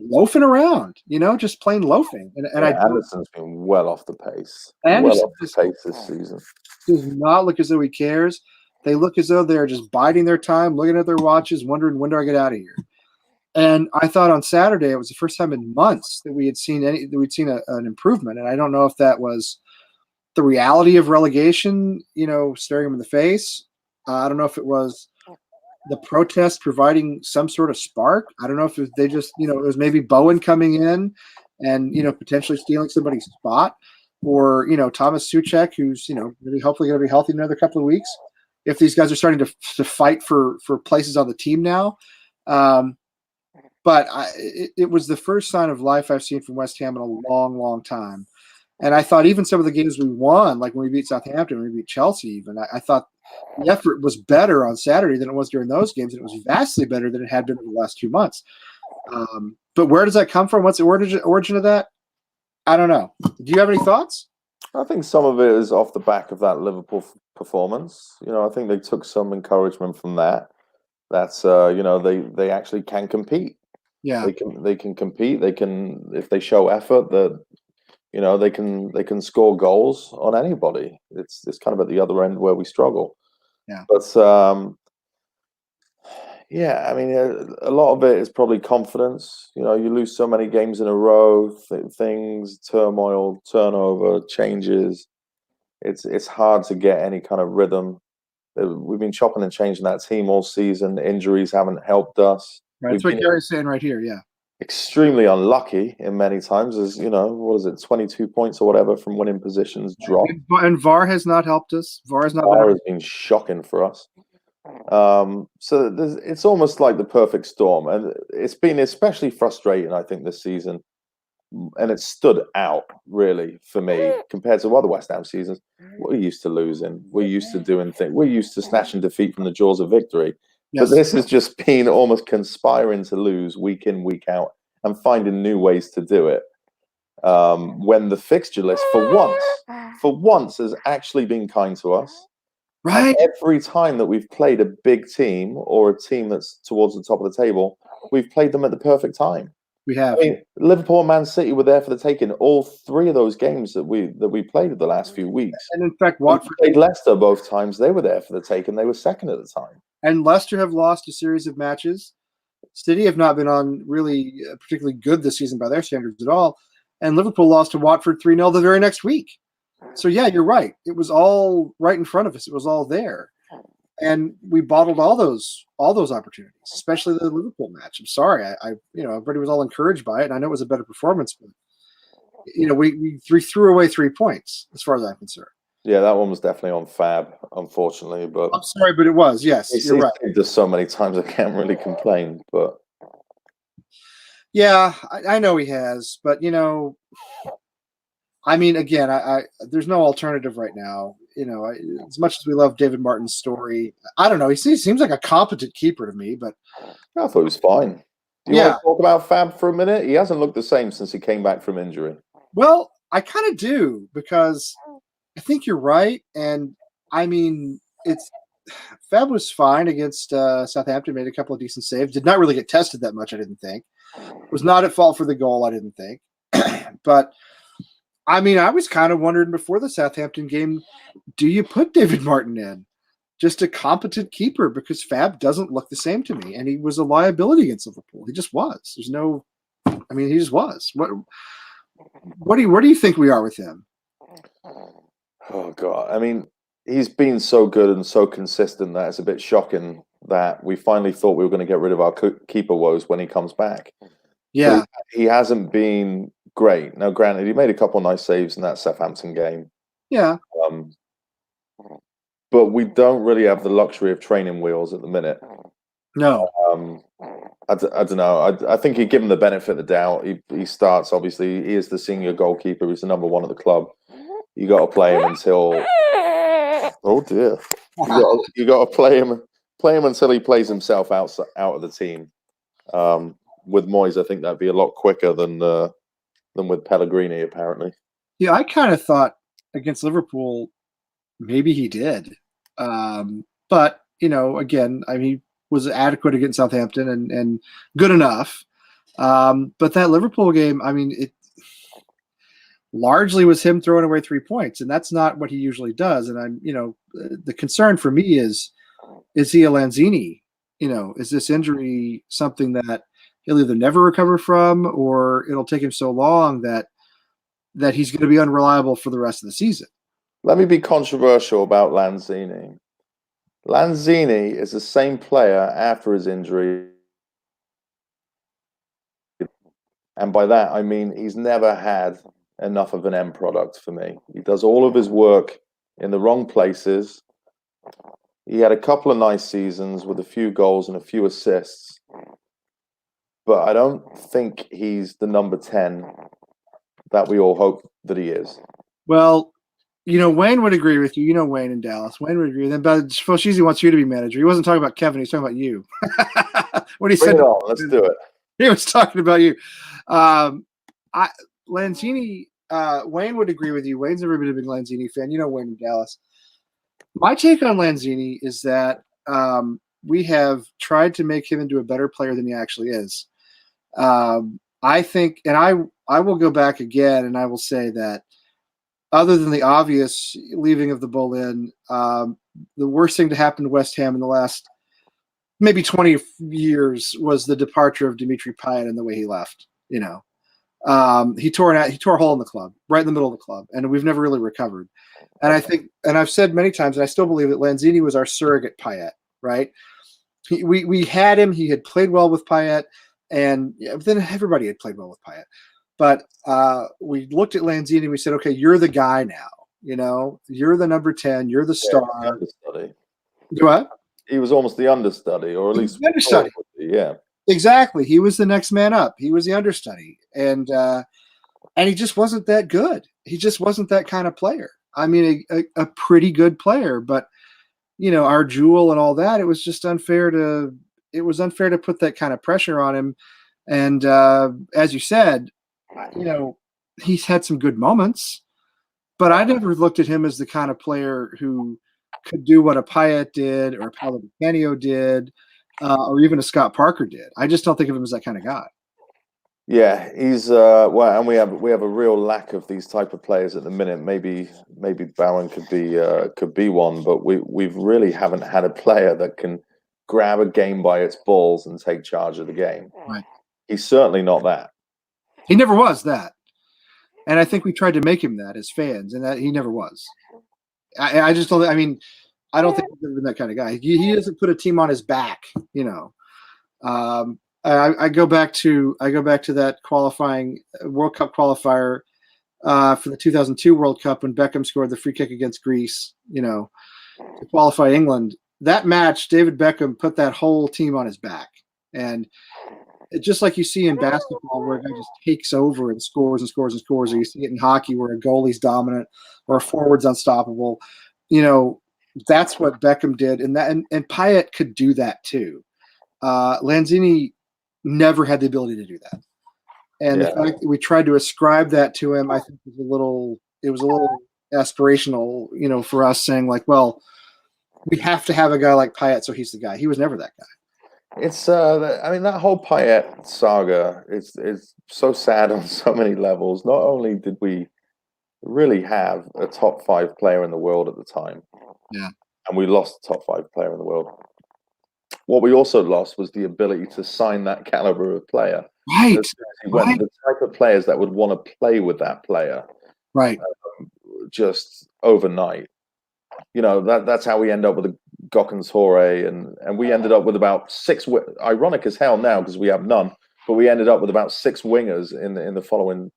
loafing around, just plain loafing. And Anderson's been well off the pace. Anderson this season. Does not look as though he cares. They look as though they're just biding their time, looking at their watches, wondering, when do I get out of here? And I thought on Saturday it was the first time in months that we'd seen an improvement. And I don't know if that was the reality of relegation, staring them in the face. I don't know if it was the protest providing some sort of spark. I don't know if they just, it was maybe Bowen coming in and, potentially stealing somebody's spot, or, Thomas Souček, who's, really hopefully going to be healthy in another couple of weeks. If these guys are starting to fight for places on the team now. But it was the first sign of life I've seen from West Ham in a long, long time. And I thought even some of the games we won, like when we beat Southampton, when we beat Chelsea even, I thought the effort was better on Saturday than it was during those games, and it was vastly better than it had been in the last 2 months. But where does that come from? What's the origin of that? I don't know. Do you have any thoughts? I think some of it is off the back of that Liverpool performance. I think they took some encouragement from that. That's they actually can compete. Yeah, they can compete. They can, if they show effort, that they can score goals on anybody. It's kind of at the other end where we struggle. Yeah, but I mean, a lot of it is probably confidence. You lose so many games in a row, things, turmoil, turnover, changes. It's hard to get any kind of rhythm. We've been chopping and changing that team all season. Injuries haven't helped us. Right. That's what Gary's saying right here. Yeah. Extremely unlucky in many times, as what is it, 22 points or whatever from winning positions drop. And VAR has not helped us. VAR has been shocking for us. So it's almost like the perfect storm, and it's been especially frustrating, I think, this season. And it stood out really for me compared to other West Ham seasons. We're used to losing. We're used to doing things. We're used to snatching defeat from the jaws of victory. Yes. But this has just been almost conspiring to lose week in, week out, and finding new ways to do it. When the fixture list, for once, has actually been kind to us. Right. And every time that we've played a big team or a team that's towards the top of the table, we've played them at the perfect time. We have. I mean, Liverpool and Man City were there for the taking. All 3 of those games that we played in the last few weeks. And in fact, Watford played Leicester both times. They were there for the taking. They were second at the time. And Leicester have lost a series of matches. City have not been on really particularly good this season by their standards at all. And Liverpool lost to Watford 3-0 the very next week. So, yeah, you're right. It was all right in front of us. It was all there. And we bottled all those opportunities, especially the Liverpool match. I'm sorry. Everybody was all encouraged by it, and I know it was a better performance, but we threw away 3 points as far as I'm concerned. Yeah, that one was definitely on Fab, unfortunately. But I'm sorry, but it was. Yes, you're right. He's saved us so many times, I can't really complain. But yeah, I know he has, but I mean, again, I there's no alternative right now. As much as we love David Martin's story, I don't know. He seems like a competent keeper to me, but I thought he was fine. Do you want to talk about Fab for a minute? He hasn't looked the same since he came back from injury. Well, I kind of do, because I think you're right. And I mean, Fab was fine against Southampton, made a couple of decent saves, did not really get tested that much, I didn't think. Was not at fault for the goal, I didn't think. But I mean, I was kind of wondering before the Southampton game, do you put David Martin in? Just a competent keeper, because Fab doesn't look the same to me. And he was a liability against Liverpool. He just was. He just was. Where do you think we are with him? Oh, God. I mean, he's been so good and so consistent that it's a bit shocking that we finally thought we were going to get rid of our keeper woes when he comes back. Yeah. He hasn't been great. Now, granted, he made a couple of nice saves in that Southampton game. Yeah. But we don't really have the luxury of training wheels at the minute. No. I don't know. I think you give him the benefit of the doubt. He starts, obviously. He is the senior goalkeeper. He's the number one at the club. You got to play him until... Oh, dear. You got to play him until he plays himself out of the team. With Moyes, I think that'd be a lot quicker than with Pellegrini, apparently. Yeah, I kind of thought against Liverpool, maybe he did. But, again, I mean, he was adequate against Southampton and good enough. But that Liverpool game, I mean, it largely was him throwing away 3 points, and that's not what he usually does. And the concern for me is he a Lanzini? Is this injury something that he'll either never recover from, or it'll take him so long that he's going to be unreliable for the rest of the season? Let me be controversial about Lanzini. Lanzini is the same player after his injury. And by that, I mean he's never had enough of an end product for me. He does all of his work in the wrong places. He had a couple of nice seasons with a few goals and a few assists. But I don't think he's the number 10 that we all hope that he is. Well, Wayne would agree with you. Wayne in Dallas. Wayne would agree. Then, but Foshizi wants you to be manager. He wasn't talking about Kevin. He's talking about you. What he said. Let's do it. He was talking about you. Lanzini. Wayne would agree with you. Wayne's never been a big Lanzini fan. Wayne in Dallas. My take on Lanzini is that we have tried to make him into a better player than he actually is. I think, and I will go back again, and I will say that other than the obvious leaving of the Boleyn, the worst thing to happen to West Ham in the last maybe 20 years was the departure of Dimitri Payet and the way he left. He tore a hole in the club, right in the middle of the club, and we've never really recovered. And I think, and I've said many times, and I still believe that Lanzini was our surrogate Payet, right? We had him. He had played well with Payet, and then everybody had played well with Payet. But we looked at Lanzini and we said, okay, you're the guy now. You're the number 10. You're the star. Understudy. What? He was almost the understudy, or at least the understudy. Yeah, exactly. He was the next man up. He was the understudy, and he just wasn't that good. He just wasn't that kind of player. I mean, a pretty good player, but our jewel and all that. It was just unfair to put that kind of pressure on him. And as you said, he's had some good moments, but I never looked at him as the kind of player who could do what a Payet did, or a Paolo Di Canio did, or even a Scott Parker did. I just don't think of him as that kind of guy. Yeah, he's well, and we have a real lack of these type of players at the minute. Maybe Bowen could be one, but we really haven't had a player that can grab a game by its balls and take charge of the game. Right. He's certainly not that. He never was that. And I think we tried to make him that as fans, and that he never was. I just don't. I mean, I don't think he's ever been that kind of guy. He doesn't put a team on his back, you know. I go back to that qualifying World Cup qualifier for the 2002 World Cup when Beckham scored the free kick against Greece, you know, to qualify England. That match, David Beckham put that whole team on his back, and just like you see in basketball where a guy just takes over and scores and scores and scores, or you see it in hockey where a goalie's dominant or a forward's unstoppable, you know, that's what Beckham did. And Payet could do that too. Lanzini never had the ability to do that. And the fact that we tried to ascribe that to him, I think was a little aspirational, you know, for us, saying like, well, we have to have a guy like Payet, so he's the guy. He was never that guy. It's I mean, that whole Payet saga is so sad on so many levels. Not only did we really have a top 5 player in the world at the time, and we lost the top 5 player in the world. What we also lost was the ability to sign that caliber of player. Right. The type of players that would want to play with that player. Right. Just overnight. You know, that's how we end up with a Gokins Hore, and we ended up with about 6. Ironic as hell now because we have none, but we ended up with about 6 wingers in the following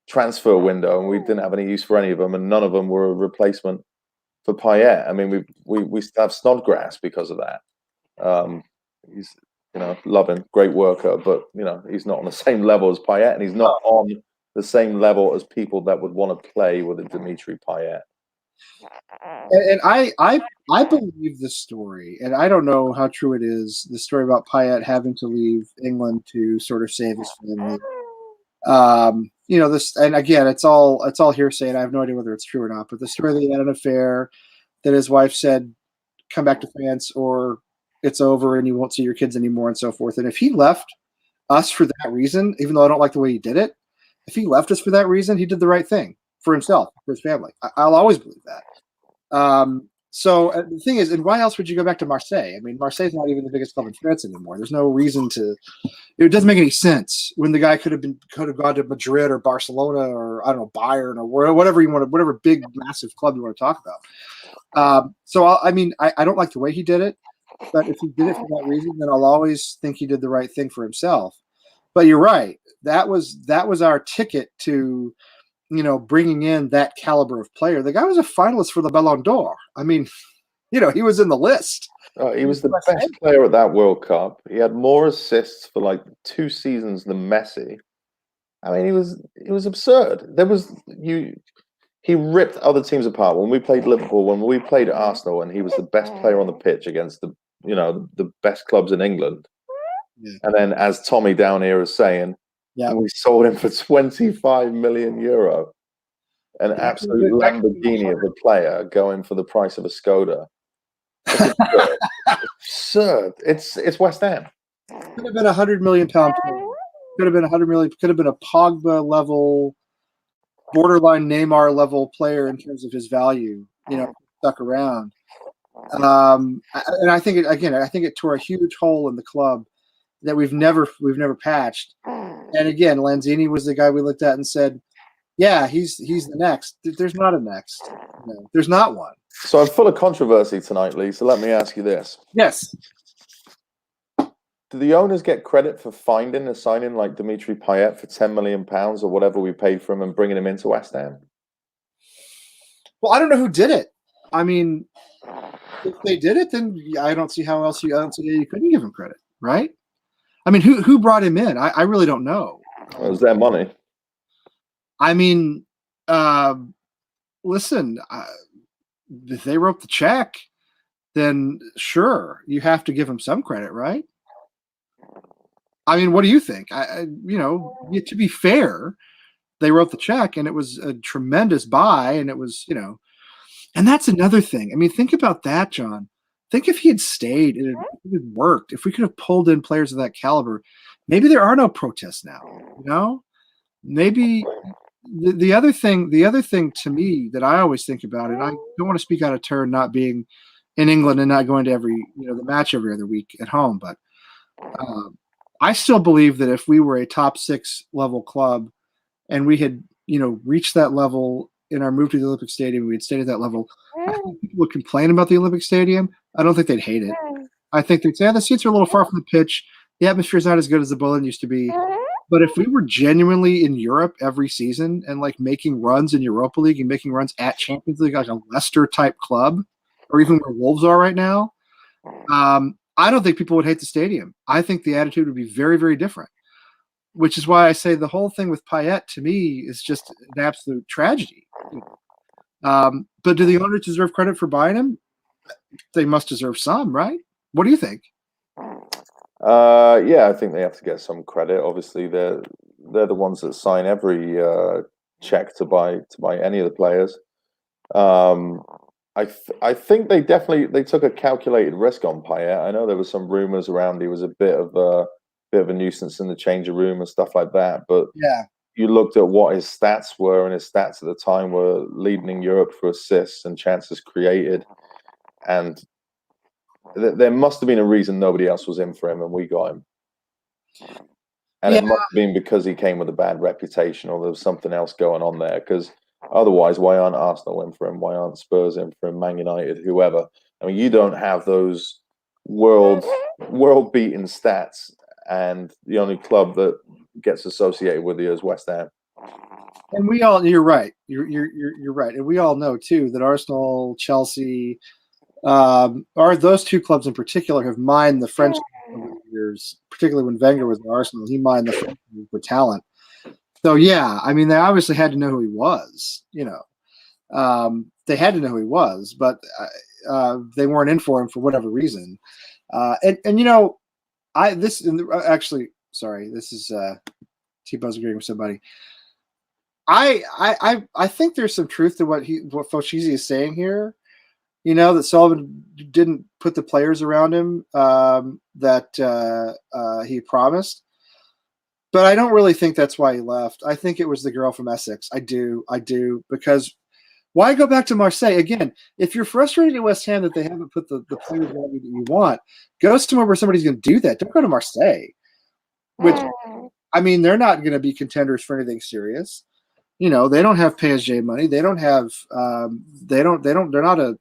transfer window, and we didn't have any use for any of them, and none of them were a replacement for Payet. I mean, we have Snodgrass because of that. He's, you know, loving, great worker, but you know, he's not on the same level as Payet, and he's not on the same level as people that would want to play with a Dimitri Payet. And I believe the story, and I don't know how true it is, the story about Payet having to leave England to sort of save his family. You know, this, and again, it's all hearsay, and I have no idea whether it's true or not, but the story that he had an affair, that his wife said, come back to France or it's over and you won't see your kids anymore and so forth. And if he left us for that reason, even though I don't like the way he did it, if he left us for that reason, he did the right thing for himself, for his family. I'll always believe that. So the thing is, and why else would you go back to Marseille? I mean, Marseille's not even the biggest club in France anymore. There's no reason to. It doesn't make any sense when the guy could have gone to Madrid or Barcelona or I don't know, Bayern or whatever you want, whatever big massive club you want to talk about. So I mean, I don't like the way he did it, but if he did it for that reason, then I'll always think he did the right thing for himself. But you're right. That was our ticket to, you know, bringing in that caliber of player. The guy was a finalist for the Ballon d'Or. I mean, you know, he was in the list. He was the best player at that World Cup. He had more assists for like 2 seasons than Messi. I mean, it was absurd. He ripped other teams apart. When we played Liverpool, when we played Arsenal, and he was the best player on the pitch against the best clubs in England. Yeah. And then, as Tommy down here is saying, we sold him for 25 million euro. An absolute Lamborghini of a player going for the price of a Skoda. It's absurd. It's West Ham. Could have been £100 million player. Could have been 100 million. Could have been a Pogba level, borderline Neymar level player in terms of his value. You know, stuck around. And I think it tore a huge hole in the club that we've never patched. And again, Lanzini was the guy we looked at and said, yeah, he's the next. There's not a next. No, there's not one. So I'm full of controversy tonight, Lee. So let me ask you this. Yes. Do the owners get credit for finding and signing like Dimitri Payet for £10 million or whatever we paid for him and bringing him into West Ham? Well, I don't know who did it. I mean, if they did it, then I don't see how else you couldn't give him credit, right? I mean, who brought him in? I really don't know. Well, it was their money. I mean, listen, if they wrote the check, then sure, you have to give them some credit, right? I mean, what do you think? To be fair, they wrote the check and it was a tremendous buy, and it was, you know, and that's another thing. I mean, think about that, John. Think if he had stayed and it had worked, if we could have pulled in players of that caliber, maybe there are no protests now, you know? Maybe the other thing to me that I always think about, and I don't want to speak out of turn not being in England and not going to the match every other week at home. But I still believe that if we were a top 6 level club and we had, reached that level in our move to the Olympic Stadium, we had stayed at that level, I think people would complain about the Olympic Stadium. I don't think they'd hate it. I think they'd say, the seats are a little far from the pitch. The atmosphere is not as good as the Berlin used to be. But if we were genuinely in Europe every season and like making runs in Europa League and making runs at Champions League, like a Leicester type club, or even where Wolves are right now, I don't think people would hate the stadium. I think the attitude would be very, very different, which is why I say the whole thing with Payet to me is just an absolute tragedy. But do the owners deserve credit for buying him? They must deserve some, right? What do you think? Yeah, I think they have to get some credit. Obviously, they're the ones that sign every check to buy any of the players. I think they took a calculated risk on Payet. I know there was some rumors around he was a bit of a nuisance in the changing room and stuff like that. But yeah, you looked at what his stats were, and his stats at the time were leading in Europe for assists and chances created, and there must have been a reason nobody else was in for him and we got him. And it must have been because he came with a bad reputation or there was something else going on there. Because otherwise, why aren't Arsenal in for him? Why aren't Spurs in for him? Man United, whoever. I mean, you don't have those world-beating stats, and the only club that gets associated with you is West Ham. And you're right. You're right. And we all know too that Arsenal, Chelsea, are those two clubs in particular have mined the French over the years, particularly when Wenger was at Arsenal. He mined the French for talent. So yeah, I mean, they obviously had to know who he was. They had to know who he was, but they weren't in for him for whatever reason. This is T-Buzz agreeing with somebody. I think there's some truth to what Foshizi is saying here. That Sullivan didn't put the players around him that he promised. But I don't really think that's why he left. I think it was the girl from Essex. I do. Because why go back to Marseille? Again, if you're frustrated at West Ham that they haven't put the players around you that you want, go somewhere where somebody's going to do that. Don't go to Marseille. Which, I mean, they're not going to be contenders for anything serious. They don't have PSG money. They don't have, they're not a,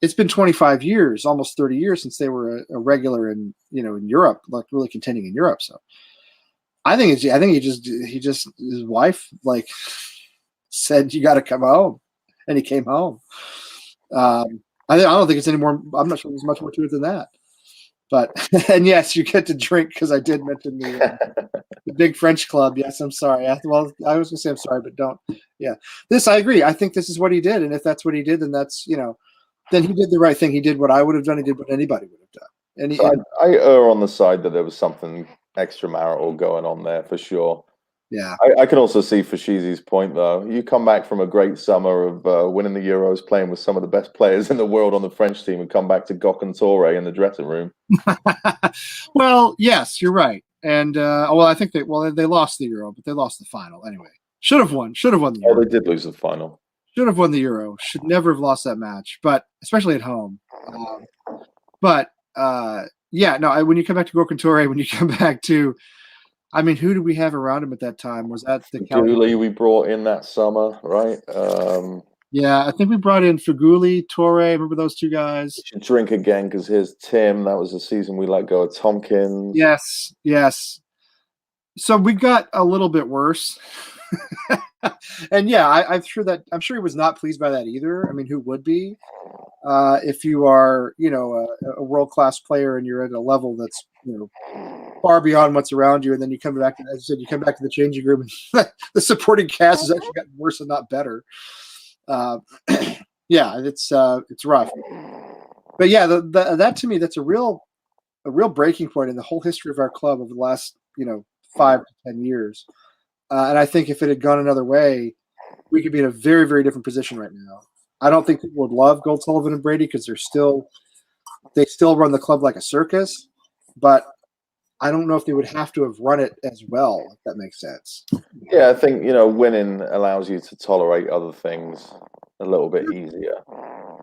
it's been 25 years, almost 30 years since they were a regular in Europe, like really contending in Europe. So I think he just his wife like said, you got to come home. And he came home. I don't think it's any more. I'm not sure there's much more to it than that. But and yes, you get to drink because I did mention the big French club. Yes, I'm sorry. I was going to say I'm sorry, but don't. Yeah, I agree. I think this is what he did, and if that's what he did, then that's then he did the right thing. He did what I would have done. He did what anybody would have done. And I err on the side that there was something extramarital going on there for sure. Yeah, I can also see Fashizi's point though. You come back from a great summer of winning the Euros, playing with some of the best players in the world on the French team, and come back to Gok and Toure in the dressing room. Well, yes, you're right. And I think they lost the Euro, but they lost the final anyway. Should have won the Euro. Oh, they did lose the final. Should have won the Euro. Should never have lost that match, but especially at home. When you come back to Gok and Toure, when you come back to, I mean, who did we have around him at that time? Was that the Feghouli we brought in that summer, right? Yeah, I think we brought in Feghouli, Toure. Remember those two guys? You should drink again because here's Tim. That was the season we let go of Tompkins. Yes. So we got a little bit worse. And yeah, I'm sure he was not pleased by that either. I mean, who would be? If you are, a world-class player and you're at a level that's, far beyond what's around you, and then you come back to, as I said, you come back to the changing room, and the supporting cast has actually gotten worse and not better. Yeah, it's rough. But yeah, that to me, that's a real breaking point in the whole history of our club over the last 5 to 10 years. And I think if it had gone another way, we could be in a very, very different position right now. I don't think people would love Gold, Sullivan, and Brady because they still run the club like a circus, but I don't know if they would have to have run it as well, if that makes sense. Yeah, I think, winning allows you to tolerate other things a little bit easier.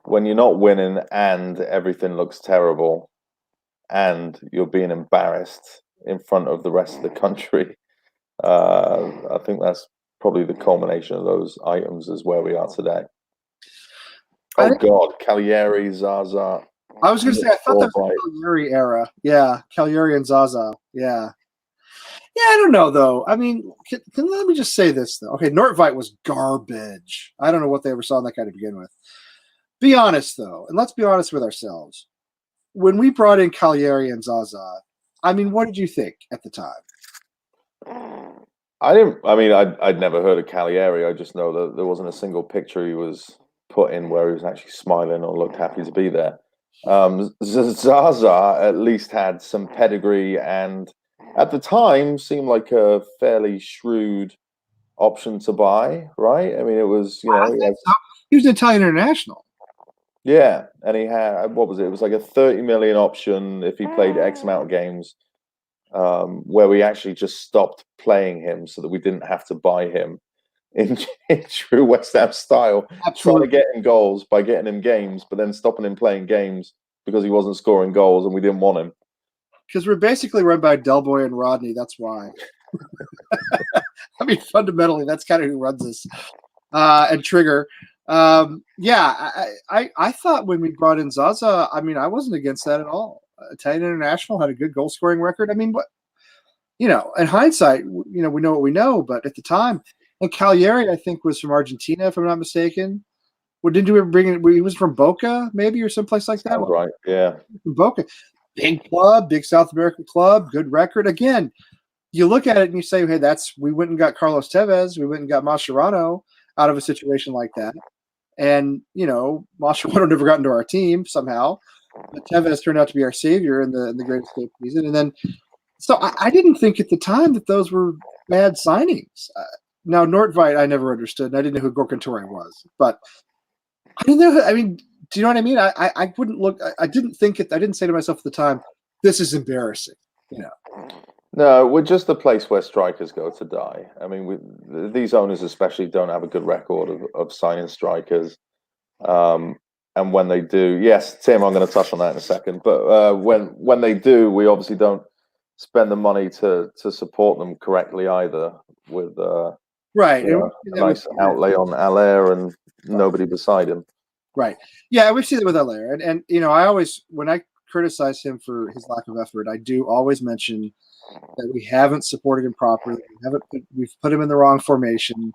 when you're not winning and everything looks terrible, and you're being embarrassed in front of the rest of the country, I think that's probably the culmination of those items is where we are today. I Oh think- God, Cagliari, Zaza. I was going to say, I thought that was Albright. the Cagliari era. Yeah, Cagliari and Zaza. Yeah. Yeah, I don't know, though. I mean, let me just say this, though. Okay, Nordtveit was garbage. I don't know what they ever saw in that guy to begin with. Be honest, though, and let's be honest with ourselves. When we brought in Cagliari and Zaza, I mean, what did you think at the time? I'd never heard of Cagliari. I just know that there wasn't a single picture he was put in where he was actually smiling or looked happy to be there. Zaza at least had some pedigree and at the time seemed like a fairly shrewd option to buy, right? I mean, it was, He was an Italian international. yeah, and he had, what was it? It was like a 30 million option if he played X amount of games, where we actually just stopped playing him so that we didn't have to buy him in true West Ham style. Absolutely. Trying to get him goals by getting him games, but then stopping him playing games because he wasn't scoring goals and we didn't want him. Because we're basically run by Del Boy and Rodney. That's why. I mean, fundamentally, that's kind of who runs us. And Trigger. Yeah, I thought when we brought in Zaza, I mean, I wasn't against that at all. Italian International had a good goal scoring record. I mean, what, in hindsight, we know what we know, but at the time, and Cagliari, I think, was from Argentina, if I'm not mistaken. Well, didn't you ever bring in? He was from Boca, maybe, or someplace like that. Sounds right, yeah. From Boca, big club, big South American club, good record. Again, you look at it and you say, hey, we went and got Carlos Tevez, we went and got Mascherano out of a situation like that. And, Mascherano never got into our team somehow. But Tevez turned out to be our savior in the Great Escape season. And then, so I didn't think at the time that those were bad signings. Now, Nordtveit, I never understood, and I didn't know who Gorkan Torre was. But I didn't know. I mean, do you know what I mean? I wouldn't look. I didn't think it. I didn't say to myself at the time, "This is embarrassing." No, we're just the place where strikers go to die. I mean, these owners especially don't have a good record of signing strikers. And when they do, yes, Tim, I'm going to touch on that in a second. But when they do, we obviously don't spend the money to support them correctly either. With right, a nice outlay on Allaire and nobody beside him. Right. Yeah, we see that with Allaire, and I always, when I criticize him for his lack of effort, I do always mention that we haven't supported him properly. We've put him in the wrong formation.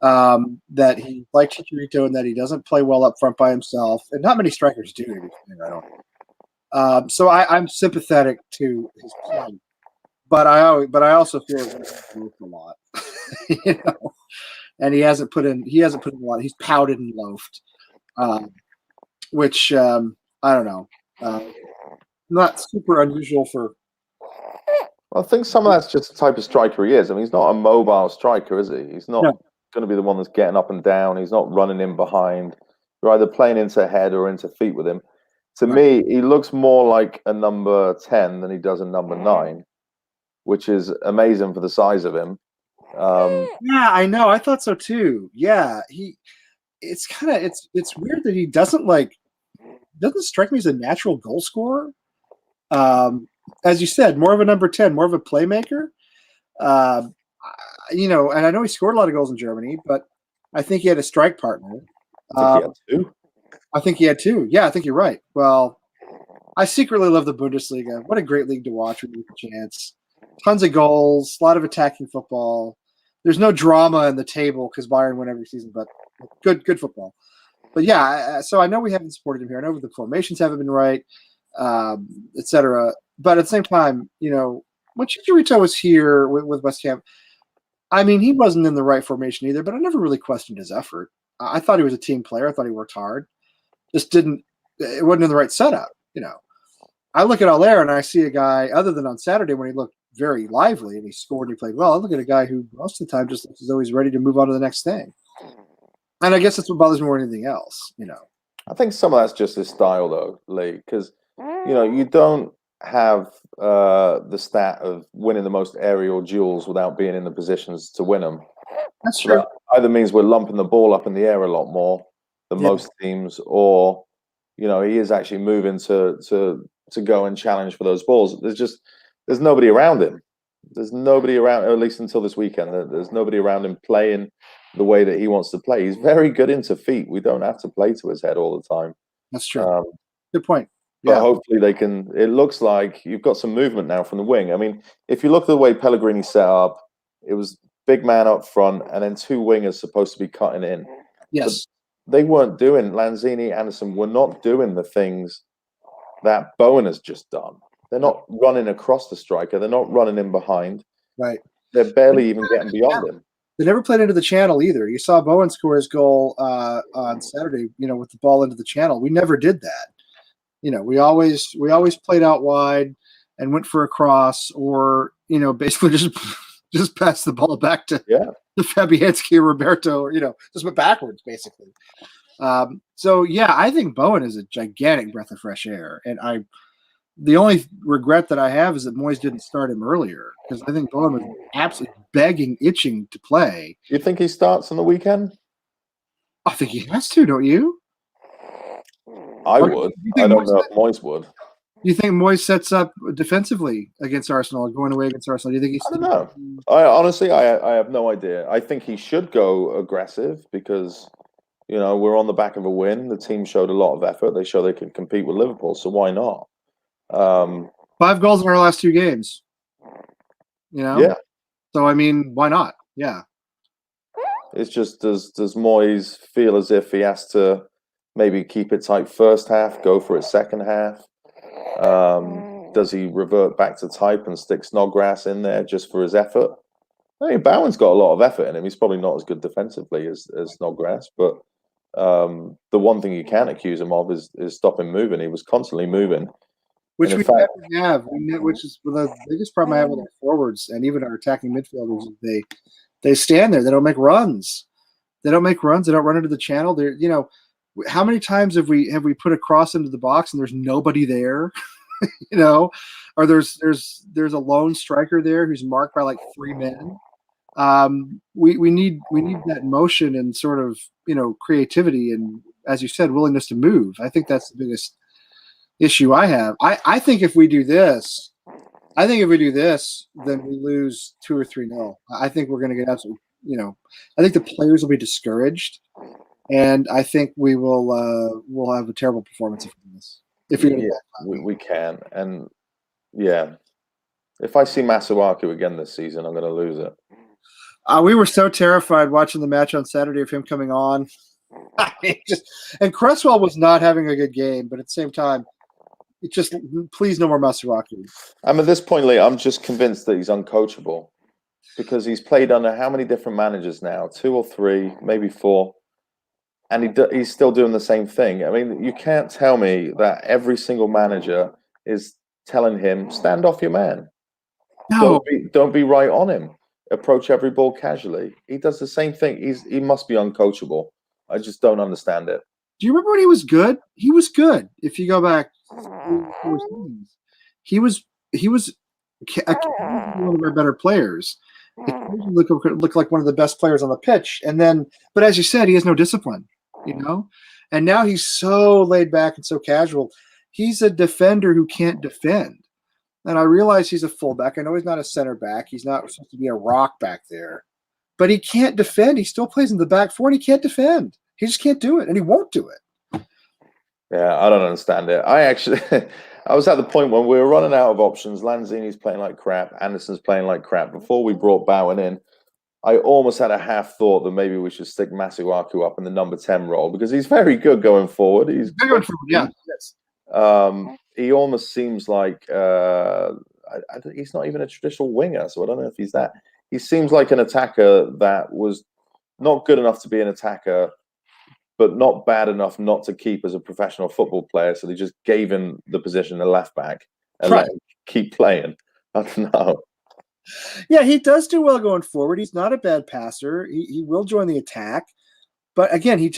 That he like Chicharito and that he doesn't play well up front by himself, and not many strikers do. I don't. So I'm sympathetic to his plight, but I also feel like he's loafed a lot, and he hasn't put in a lot. He's pouted and loafed, which I don't know, not super unusual for. I think some of that's just the type of striker he is. I mean, he's not a mobile striker, is he? He's not going to be the one that's getting up and down. He's not running in behind. You're either playing into head or into feet with him. To me, he looks more like a number 10 than he does a number 9, which is amazing for the size of him. Yeah, I know. I thought so too. Yeah, it's weird that he doesn't strike me as a natural goal scorer. As you said, more of a number 10, more of a playmaker. And I know he scored a lot of goals in Germany, but I think he had a strike partner. I think he had 2. I think he had 2. Yeah, I think you're right. Well, I secretly love the Bundesliga. What a great league to watch when you get a chance. Tons of goals, a lot of attacking football. There's no drama in the table because Bayern win every season, but good football. But yeah, so I know we haven't supported him here. I know the formations haven't been right, etc. But at the same time, when Chicharito was here with West Ham, I mean, he wasn't in the right formation either, but I never really questioned his effort. I thought he was a team player. I thought he worked hard. It wasn't in the right setup, I look at Allaire and I see a guy, other than on Saturday when he looked very lively and he scored and he played well, I look at a guy who most of the time just looks as though he's ready to move on to the next thing. And I guess that's what bothers me more than anything else, I think some of that's just his style, though, Lee, because, you don't have the stat of winning the most aerial duels without being in the positions to win them. That's true. That either means we're lumping the ball up in the air a lot more, than Yeah. most teams, or he is actually moving to go and challenge for those balls. There's nobody around him. There's nobody around, at least until this weekend. There's nobody around him playing the way that he wants to play. He's very good into feet. We don't have to play to his head all the time. That's true. Good point. But Yeah. hopefully they can. It looks like you've got some movement now from the wing. I mean, if you look at the way Pellegrini set up, it was big man up front and then two wingers supposed to be cutting in. Yes. But they weren't doing. Lanzini, Anderson were not doing the things that Bowen has just done. They're not running across the striker. They're not running in behind. Right. They're barely even getting beyond him. They never played into the channel either. You saw Bowen score his goal on Saturday, with the ball into the channel. We never did that. We always played out wide and went for a cross, or basically just passed the ball back to Fabianski or Roberto, or just went backwards basically. So yeah, I think Bowen is a gigantic breath of fresh air, and the only regret that I have is that Moyes didn't start him earlier, because I think Bowen was absolutely begging, itching to play. You think he starts on the weekend? I think he has to, don't you? I would. I don't know if Moyes would. Do you think Moyes sets up defensively against Arsenal, going away against Arsenal? Do you think he's? I don't know. Honestly, I have no idea. I think he should go aggressive because, we're on the back of a win. The team showed a lot of effort. They show they can compete with Liverpool, so why not? 5 goals in our last 2 games. Yeah. So I mean, why not? Yeah. It's just does Moyes feel as if he has to maybe keep it tight first half, go for it second half? Does he revert back to type and stick Snodgrass in there just for his effort? I mean, Bowen's got a lot of effort in him. He's probably not as good defensively as Snodgrass, but the one thing you can't accuse him of is stopping moving. He was constantly moving. Which we never have, which is the biggest problem I have with our forwards and even our attacking midfielders. They stand there. They don't make runs. They don't run into the channel. They're, how many times have we put a cross into the box and there's nobody there, or there's a lone striker there who's marked by like 3 men. We need that motion and sort of creativity and, as you said, willingness to move. I think that's the biggest issue I have. I think if we do this, then we lose 2 or 3-0. I think we're going to get absolutely, I think the players will be discouraged, and I think we'll have a terrible performance if we do this. We can, and if I see Masuaku again this season, I'm going to lose it. We were so terrified watching the match on Saturday of him coming on. And Cresswell was not having a good game, but at the same time, please no more Masuaku. I'm at this point, Lee, I'm just convinced that he's uncoachable because he's played under how many different managers now? 2 or 3, maybe 4. And he's still doing the same thing. I mean, you can't tell me that every single manager is telling him, stand off your man. No. Don't be right on him. Approach every ball casually. He does the same thing. He must be uncoachable. I just don't understand it. Do you remember when he was good? He was good. If you go back, he was one of our better players. He looked like one of the best players on the pitch. But as you said, he has no discipline, And now he's so laid back and so casual. He's a defender who can't defend. And I realize he's a fullback. I know he's not a center back. He's not supposed to be a rock back there. But he can't defend. He still plays in the back four, and he can't defend. He just can't do it, and he won't do it. Yeah, I don't understand it. I was at the point when we were running out of options. Lanzini's playing like crap. Anderson's playing like crap. Before we brought Bowen in, I almost had a half thought that maybe we should stick Masuaku up in the number 10 role because he's very good going forward. He's going forward, yeah. Yes. He almost seems like he's not even a traditional winger, so I don't know if he's that. He seems like an attacker that was not good enough to be an attacker, but not bad enough not to keep as a professional football player. So they just gave him the position of left back and let him keep playing. I don't know. Yeah, he does do well going forward. He's not a bad passer. He will join the attack. But again, he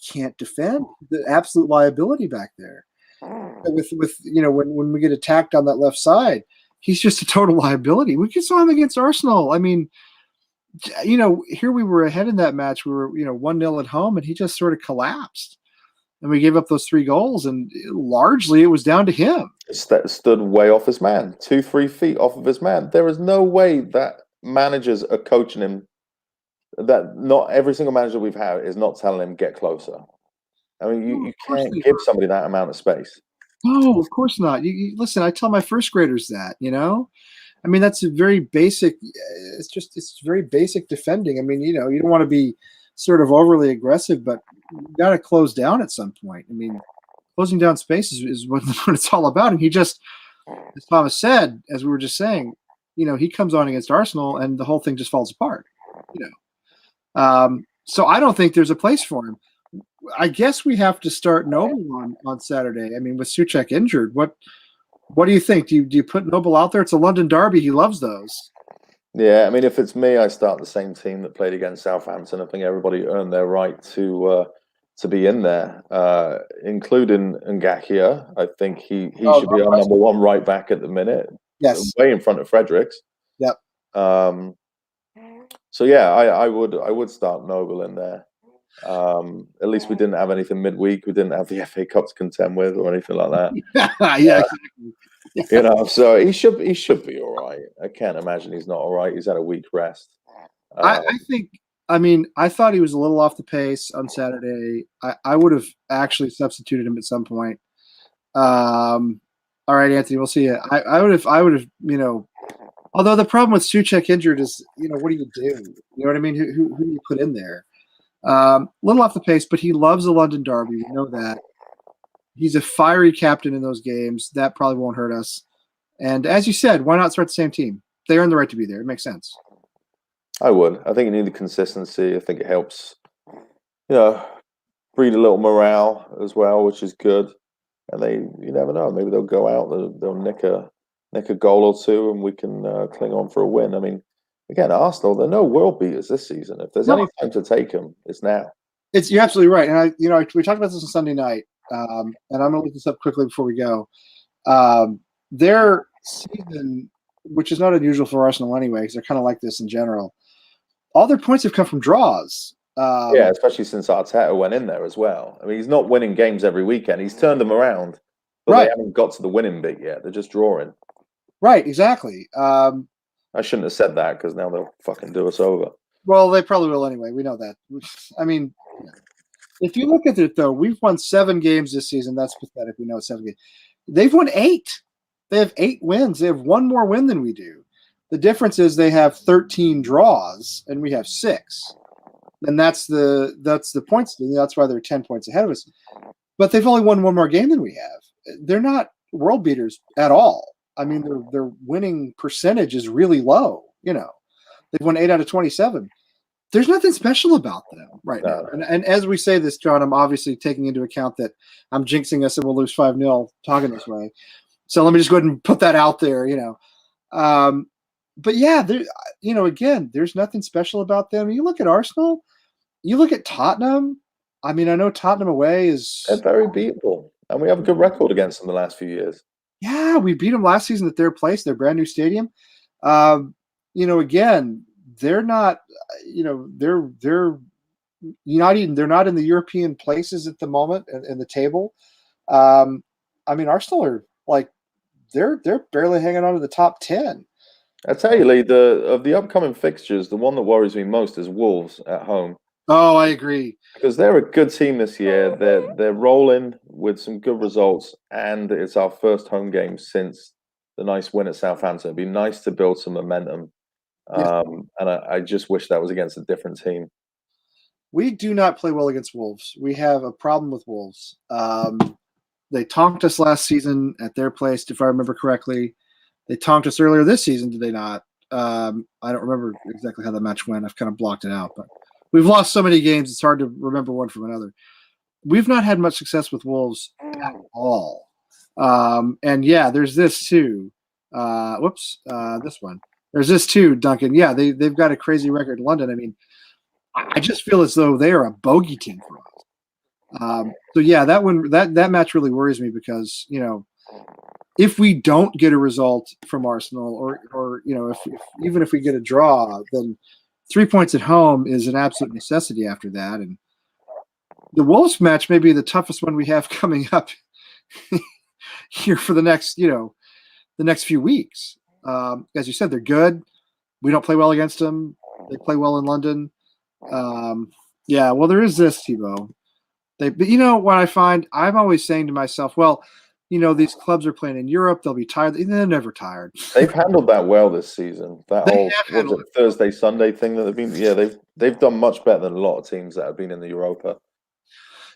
can't defend. The absolute liability back there. With when we get attacked on that left side, he's just a total liability. We saw him against Arsenal. I mean, here we were ahead in that match. We were 1-0 at home, and he just sort of collapsed, and we gave up those 3 goals, and largely it was down to him. Stood way off his man, 2-3 feet off of his man. There is no way that managers are coaching him. That not every single manager we've had is not telling him get closer. I mean, you can't give somebody that amount of space. No, of course not. You listen. I tell my first graders that. I mean, that's a very basic. It's very basic defending. I mean, you don't want to be sort of overly aggressive, but you got to close down at some point. I mean, closing down space is what it's all about. And he just, as Thomas said, as we were just saying, he comes on against Arsenal and the whole thing just falls apart. So I don't think there's a place for him. I guess we have to start Noble on Saturday. I mean, with Souček injured, what do you think? Do you put Noble out there? It's a London derby. He loves those. Yeah, I mean, if it's me, I start the same team that played against Southampton. I think everybody earned their right to be in there, including Ngakia. I think he should be our number 1 right back at the minute. Yes, way in front of Fredericks. Yep. So yeah, I would start Noble in there. At least we didn't have anything midweek. We didn't have the FA Cup to contend with or anything like that. Yeah, exactly. So he should be all right. I can't imagine he's not all right. He's had a week rest. I think. I mean, I thought he was a little off the pace on Saturday. I would have actually substituted him at some point. All right, Anthony, we'll see you. I would have. Although the problem with Souček injured is, what do you do? You know what I mean? Who do you put in there? Little off the pace, but he loves the London derby. We know that. He's a fiery captain in those games. That probably won't hurt us. And as you said, why not start the same team? They earn the right to be there. It makes sense. I would. I think you need the consistency. I think it helps, breed a little morale as well, which is good. And you never know. Maybe they'll go out. They'll nick a goal or two, and we can cling on for a win. I mean, again, Arsenal, they're no world beaters this season. If there's any time to take them, it's now. You're absolutely right. And we talked about this on Sunday night, and I'm going to look this up quickly before we go. Their season, which is not unusual for Arsenal anyway, because they're kind of like this in general, all their points have come from draws. Yeah, especially since Arteta went in there as well. I mean, he's not winning games every weekend. He's turned them around, but they haven't got to the winning bit yet. They're just drawing. Right, exactly. I shouldn't have said that because now they'll fucking do us over. Well, they probably will anyway. We know that. I mean, if you look at it, though, we've won 7 games this season. That's pathetic. We know it's 7 games. They've won 8. They have 8 wins. They have 1 more win than we do. The difference is they have 13 draws and we have 6. And that's the points. That's why they're 10 points ahead of us. But they've only won 1 more game than we have. They're not world beaters at all. I mean, their winning percentage is really low. They've won 8 out of 27. There's nothing special about them right now. And as we say this, John, I'm obviously taking into account that I'm jinxing us and we'll lose 5-0 talking this way. So let me just go ahead and put that out there, But yeah, again, there's nothing special about them. You look at Arsenal, you look at Tottenham. I mean, I know Tottenham away is... They're very beatable. And we have a good record against them the last few years. Yeah, we beat them last season at their place, their brand new stadium. Again, they're not, they're not in the European places at the moment in the table. I mean, Arsenal are they're barely hanging on to the top 10. I tell you, Lee, of the upcoming fixtures, the one that worries me most is Wolves at home. Oh, I agree. Because they're a good team this year. They're rolling with some good results, and it's our first home game since the nice win at Southampton. It'd be nice to build some momentum. Yeah. And I just wish that was against a different team. We do not play well against Wolves. We have a problem with Wolves. They tonked us last season at their place, if I remember correctly. They tonked us earlier this season, did they not? I don't remember exactly how the match went. I've kind of blocked it out. But we've lost so many games, it's hard to remember one from another. We've not had much success with Wolves at all. And yeah, there's this too. This one. There's this too, Duncan. Yeah, they've got a crazy record in London. I mean, I just feel as though they are a bogey team for us. So yeah, that match really worries me because, if we don't get a result from Arsenal or if even if we get a draw, then 3 points at home is an absolute necessity after that. And the Wolves match may be the toughest one we have coming up here for the next, the next few weeks. As you said, they're good. We don't play well against them. They play well in London. Yeah, well, there is this, Thibaut. But what I find, I'm always saying to myself, well, these clubs are playing in Europe. They'll be tired. They're never tired. They've handled that well this season. That They whole have handled it. Thursday Sunday thing that they've been. Yeah, they've done much better than a lot of teams that have been in the Europa.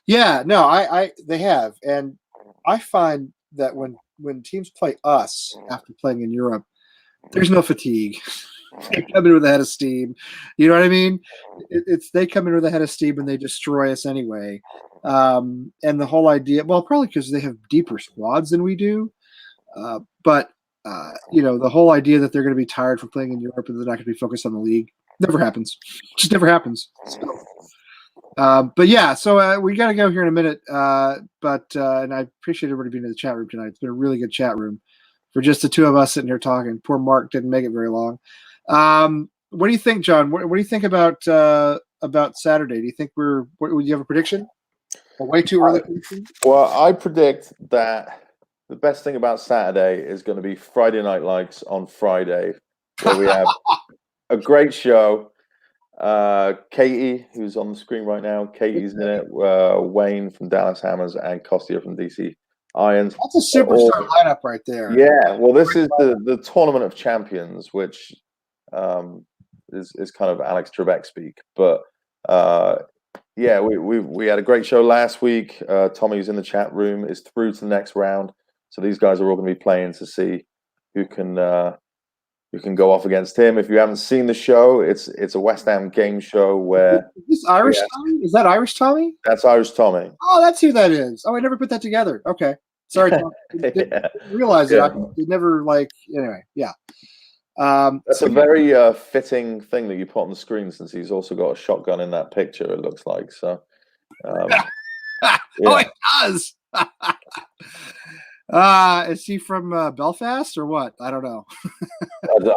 Yeah, no, they have, and I find that when teams play us after playing in Europe, there's no fatigue. They come in with a head of steam. You know what I mean? They come in with a head of steam and they destroy us anyway. And the whole idea, well, probably because they have deeper squads than we do. But the whole idea that they're going to be tired from playing in Europe and they're not going to be focused on the league never happens. Just never happens. But yeah, so we got to go here in a minute. And I appreciate everybody being in the chat room tonight. It's been a really good chat room for just the two of us sitting here talking. Poor Mark didn't make it very long. What do you think, John? What do you think about Saturday? Do you think would you have a prediction? A way too early prediction? Well, I predict that the best thing about Saturday is going to be Friday Night Lights on Friday, where we have a great show. Katie, who's on the screen right now, Katie's in it. Wayne from Dallas Hammers and Kostya from DC Irons. That's a superstar lineup right there. Yeah, well, this is the Tournament of Champions, which is kind of Alex Trebek speak. But yeah, we had a great show last week. Tommy, who's in the chat room, is through to the next round. So these guys are all going to be playing to see who can go off against him. If you haven't seen the show, it's a West Ham game show where is this Irish Tommy? Is that Irish Tommy? That's Irish Tommy. Oh, that's who that is. Oh, I never put that together. Okay, sorry, Tom. Didn't realize it. It never anyway. Yeah. That's a very fitting thing that you put on the screen, since he's also got a shotgun in that picture. It looks like so. Oh, it does. Is he from Belfast or what? I don't know.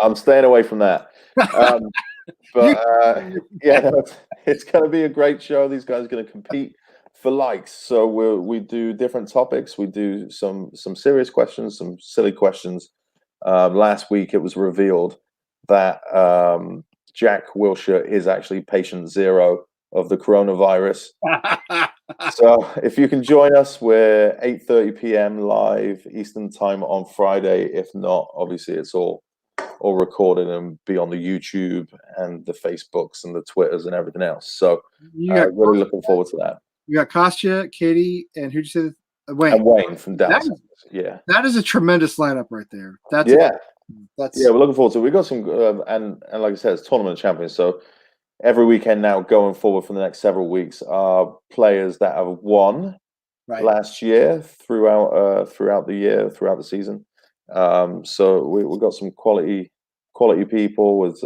I'm staying away from that. Yeah, it's going to be a great show. These guys are going to compete for likes. So we do different topics. We do some serious questions, some silly questions. Last week it was revealed that Jack Wilshere is actually patient zero of the coronavirus. So if you can join us, we're 8:30 p.m. live Eastern time on Friday. If not, obviously it's all recorded and be on the YouTube and the Facebooks and the Twitters and everything else. So really looking forward to that. You got Kostya, Katie, and who'd you say? Wayne. And Wayne from Dallas. That is a tremendous lineup right there. We're looking forward to it. We've got some and like I said, it's Tournament of Champions. So every weekend now going forward for the next several weeks are players that have won last year throughout the season. So we've got some quality people with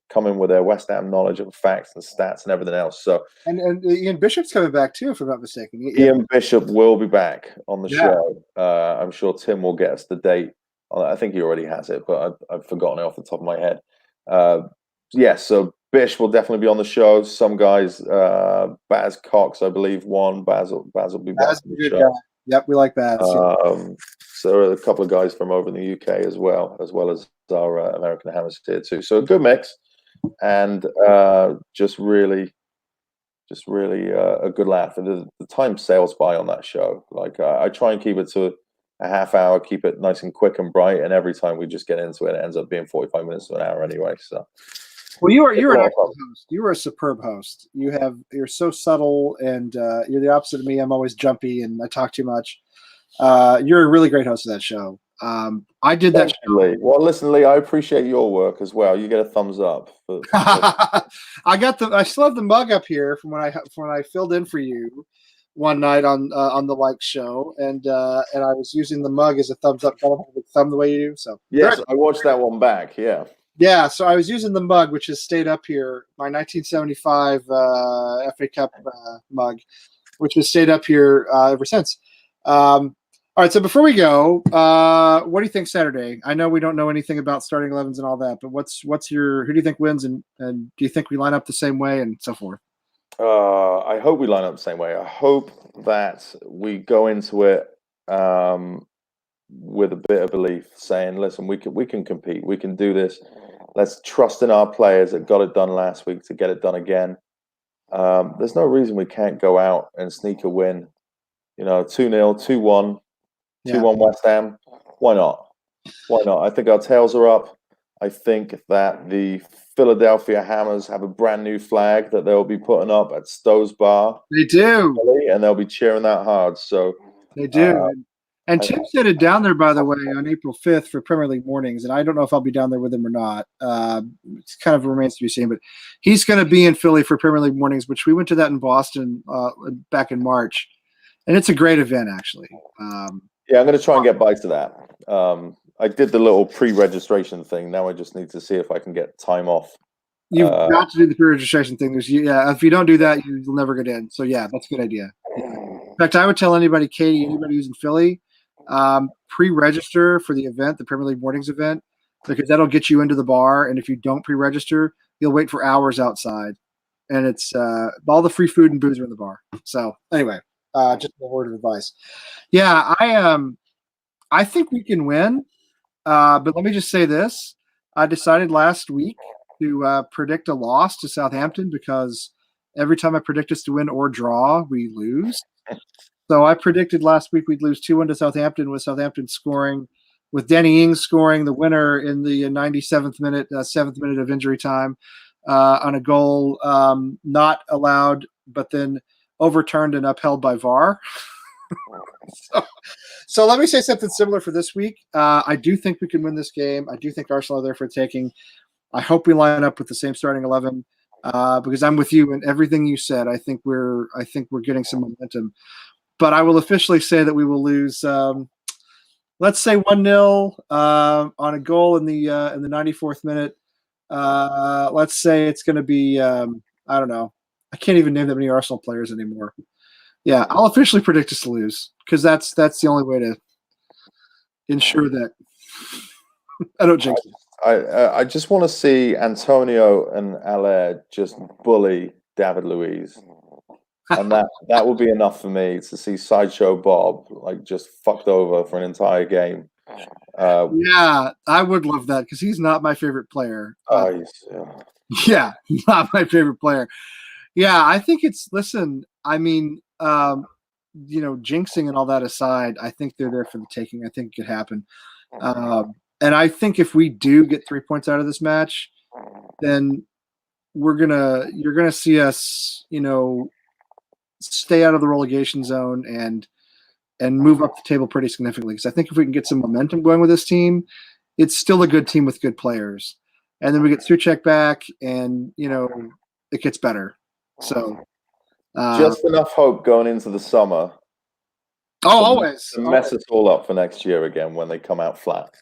coming with their West Ham knowledge of facts and stats and everything else. So and Ian Bishop's coming back too, if I'm not mistaken. Ian Bishop will be back on the show. I'm sure Tim will get us the date. I think he already has it, but I've forgotten it off the top of my head. So Bish will definitely be on the show. Some guys, Baz Cox, I believe, won. Baz will be back on the show. Guy. Yep, we like Baz. So there are a couple of guys from over in the UK as well as our American Hammers here too. So a good mix, and just really a good laugh. And the time sails by on that show. Like I try and keep it to a half hour, keep it nice and quick and bright, and every time we just get into it, it ends up being 45 minutes to an hour anyway. So. Well, you're an excellent host. You are a superb host. You're so subtle, and you're the opposite of me. I'm always jumpy and I talk too much. You're a really great host of that show. I did that show. Lee. Well, listen, Lee, I appreciate your work as well. You get a thumbs up. I still have the mug up here from when I filled in for you one night on the like show, and I was using the mug as a thumbs up. Thumb the way you do. So yes, I watched that one back. Yeah. Yeah, so I was using the mug, which has stayed up here, my 1975 FA Cup mug, which has stayed up here ever since. All right, so before we go, what do you think Saturday? I know we don't know anything about starting 11s and all that, but what's your who do you think wins, and do you think we line up the same way and so forth? I hope we line up the same way. I hope that we go into it with a bit of belief, saying, "Listen, we can compete. We can do this. Let's trust in our players that got it done last week to get it done again." There's no reason we can't go out and sneak a win. 2-0, 2-1, Yeah. 2-1 West Ham. Why not? Why not? I think our tails are up. I think that the Philadelphia Hammers have a brand new flag that they'll be putting up at Stowe's Bar. They do. And they'll be cheering that hard. So They do. And Chip's headed down there, by the way, on April 5th for Premier League mornings. And I don't know if I'll be down there with him or not. It kind of remains to be seen. But he's going to be in Philly for Premier League mornings, which we went to that in Boston back in March. And it's a great event, actually. Yeah, I'm going to try and get by to that. I did the little pre-registration thing. Now I just need to see if I can get time off. You've got to do the pre-registration thing. If you don't do that, you'll never get in. So, yeah, that's a good idea. Yeah. In fact, I would tell anybody, Katie, anybody who's in Philly, pre-register for the event, the Premier League mornings event, because that'll get you into the bar. And if you don't pre-register, you'll wait for hours outside. And it's all the free food and booze are in the bar. So, anyway, just a word of advice. Yeah, I think we can win. But let me just say this. I decided last week to predict a loss to Southampton because every time I predict us to win or draw, we lose. So I predicted last week we'd lose 2-1 to Southampton with Southampton scoring, with Danny Ings scoring the winner in the 97th minute, 7th minute of injury time on a goal not allowed, but then overturned and upheld by VAR. So let me say something similar for this week. I do think we can win this game. I do think Arsenal are there for taking. I hope we line up with the same starting 11 because I'm with you in everything you said. I think we're getting some momentum. But I will officially say that we will lose. Let's say 1-0 on a goal in the 94th minute. Let's say it's going to be I don't know. I can't even name that many Arsenal players anymore. Yeah, I'll officially predict us to lose because that's the only way to ensure that I don't jinx it. I just want to see Antonio and Allaire just bully David Luiz. And that would be enough for me to see Sideshow Bob just fucked over for an entire game. Yeah, I would love that because he's not my favorite player. Yeah, not my favorite player. Yeah, I think it's. Listen, I mean, jinxing and all that aside, I think they're there for the taking. I think it could happen. And I think if we do get 3 points out of this match, then you're gonna see us, stay out of the relegation zone and move up the table pretty significantly. Because I think if we can get some momentum going with this team, it's still a good team with good players. And then we get Souček back, and it gets better. So just enough hope going into the summer. Always to mess us all up for next year again when they come out flat.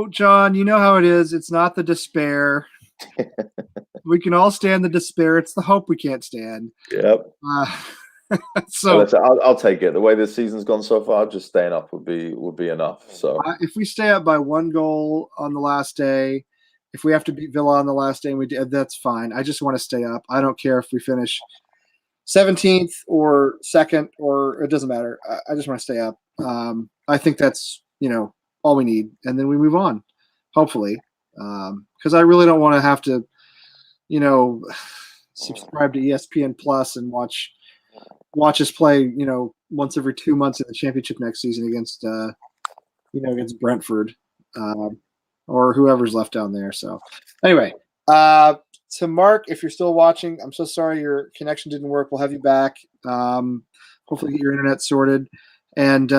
John, you know how it is. It's not the despair. We can all stand the despair. It's the hope we can't stand. Yep. So I'll take it. The way this season's gone so far, just staying up would be enough. So if we stay up by 1 goal on the last day, if we have to beat Villa on the last day, that's fine. I just want to stay up. I don't care if we finish 17th or 2nd, or it doesn't matter. I just want to stay up. I think that's all we need, and then we move on, hopefully, because I really don't want to have to subscribe to ESPN Plus and watch us play once every 2 months in the championship next season against against Brentford or whoever's left down there. So anyway, to Mark, if you're still watching, I'm so sorry your connection didn't work. We'll have you back. Hopefully get your internet sorted. And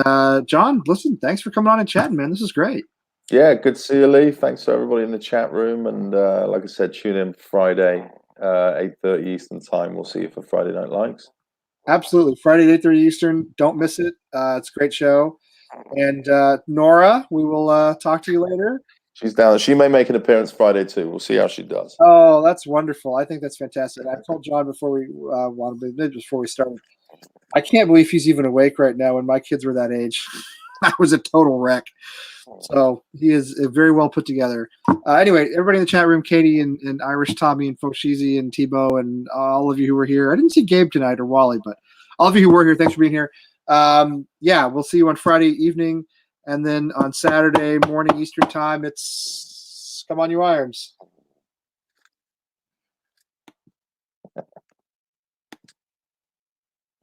John, listen, thanks for coming on and chatting, man. This is great. Yeah, good to see you, Lee. Thanks to everybody in the chat room. And like I said, tune in Friday, 8:30 Eastern time. We'll see you for Friday Night Likes. Absolutely. Friday at 8:30 Eastern. Don't miss it. It's a great show. And Nora, we will talk to you later. She's down. She may make an appearance Friday too. We'll see how she does. Oh, that's wonderful. I think that's fantastic. I told John before we started. I can't believe he's even awake right now when my kids were that age. That was a total wreck. So he is very well put together. Anyway, everybody in the chat room, Katie and Irish Tommy and Foshizi and Tebow and all of you who were here. I didn't see Gabe tonight or Wally, but all of you who were here, thanks for being here. Yeah, we'll see you on Friday evening. And then on Saturday morning Eastern time, it's Come On You Irons.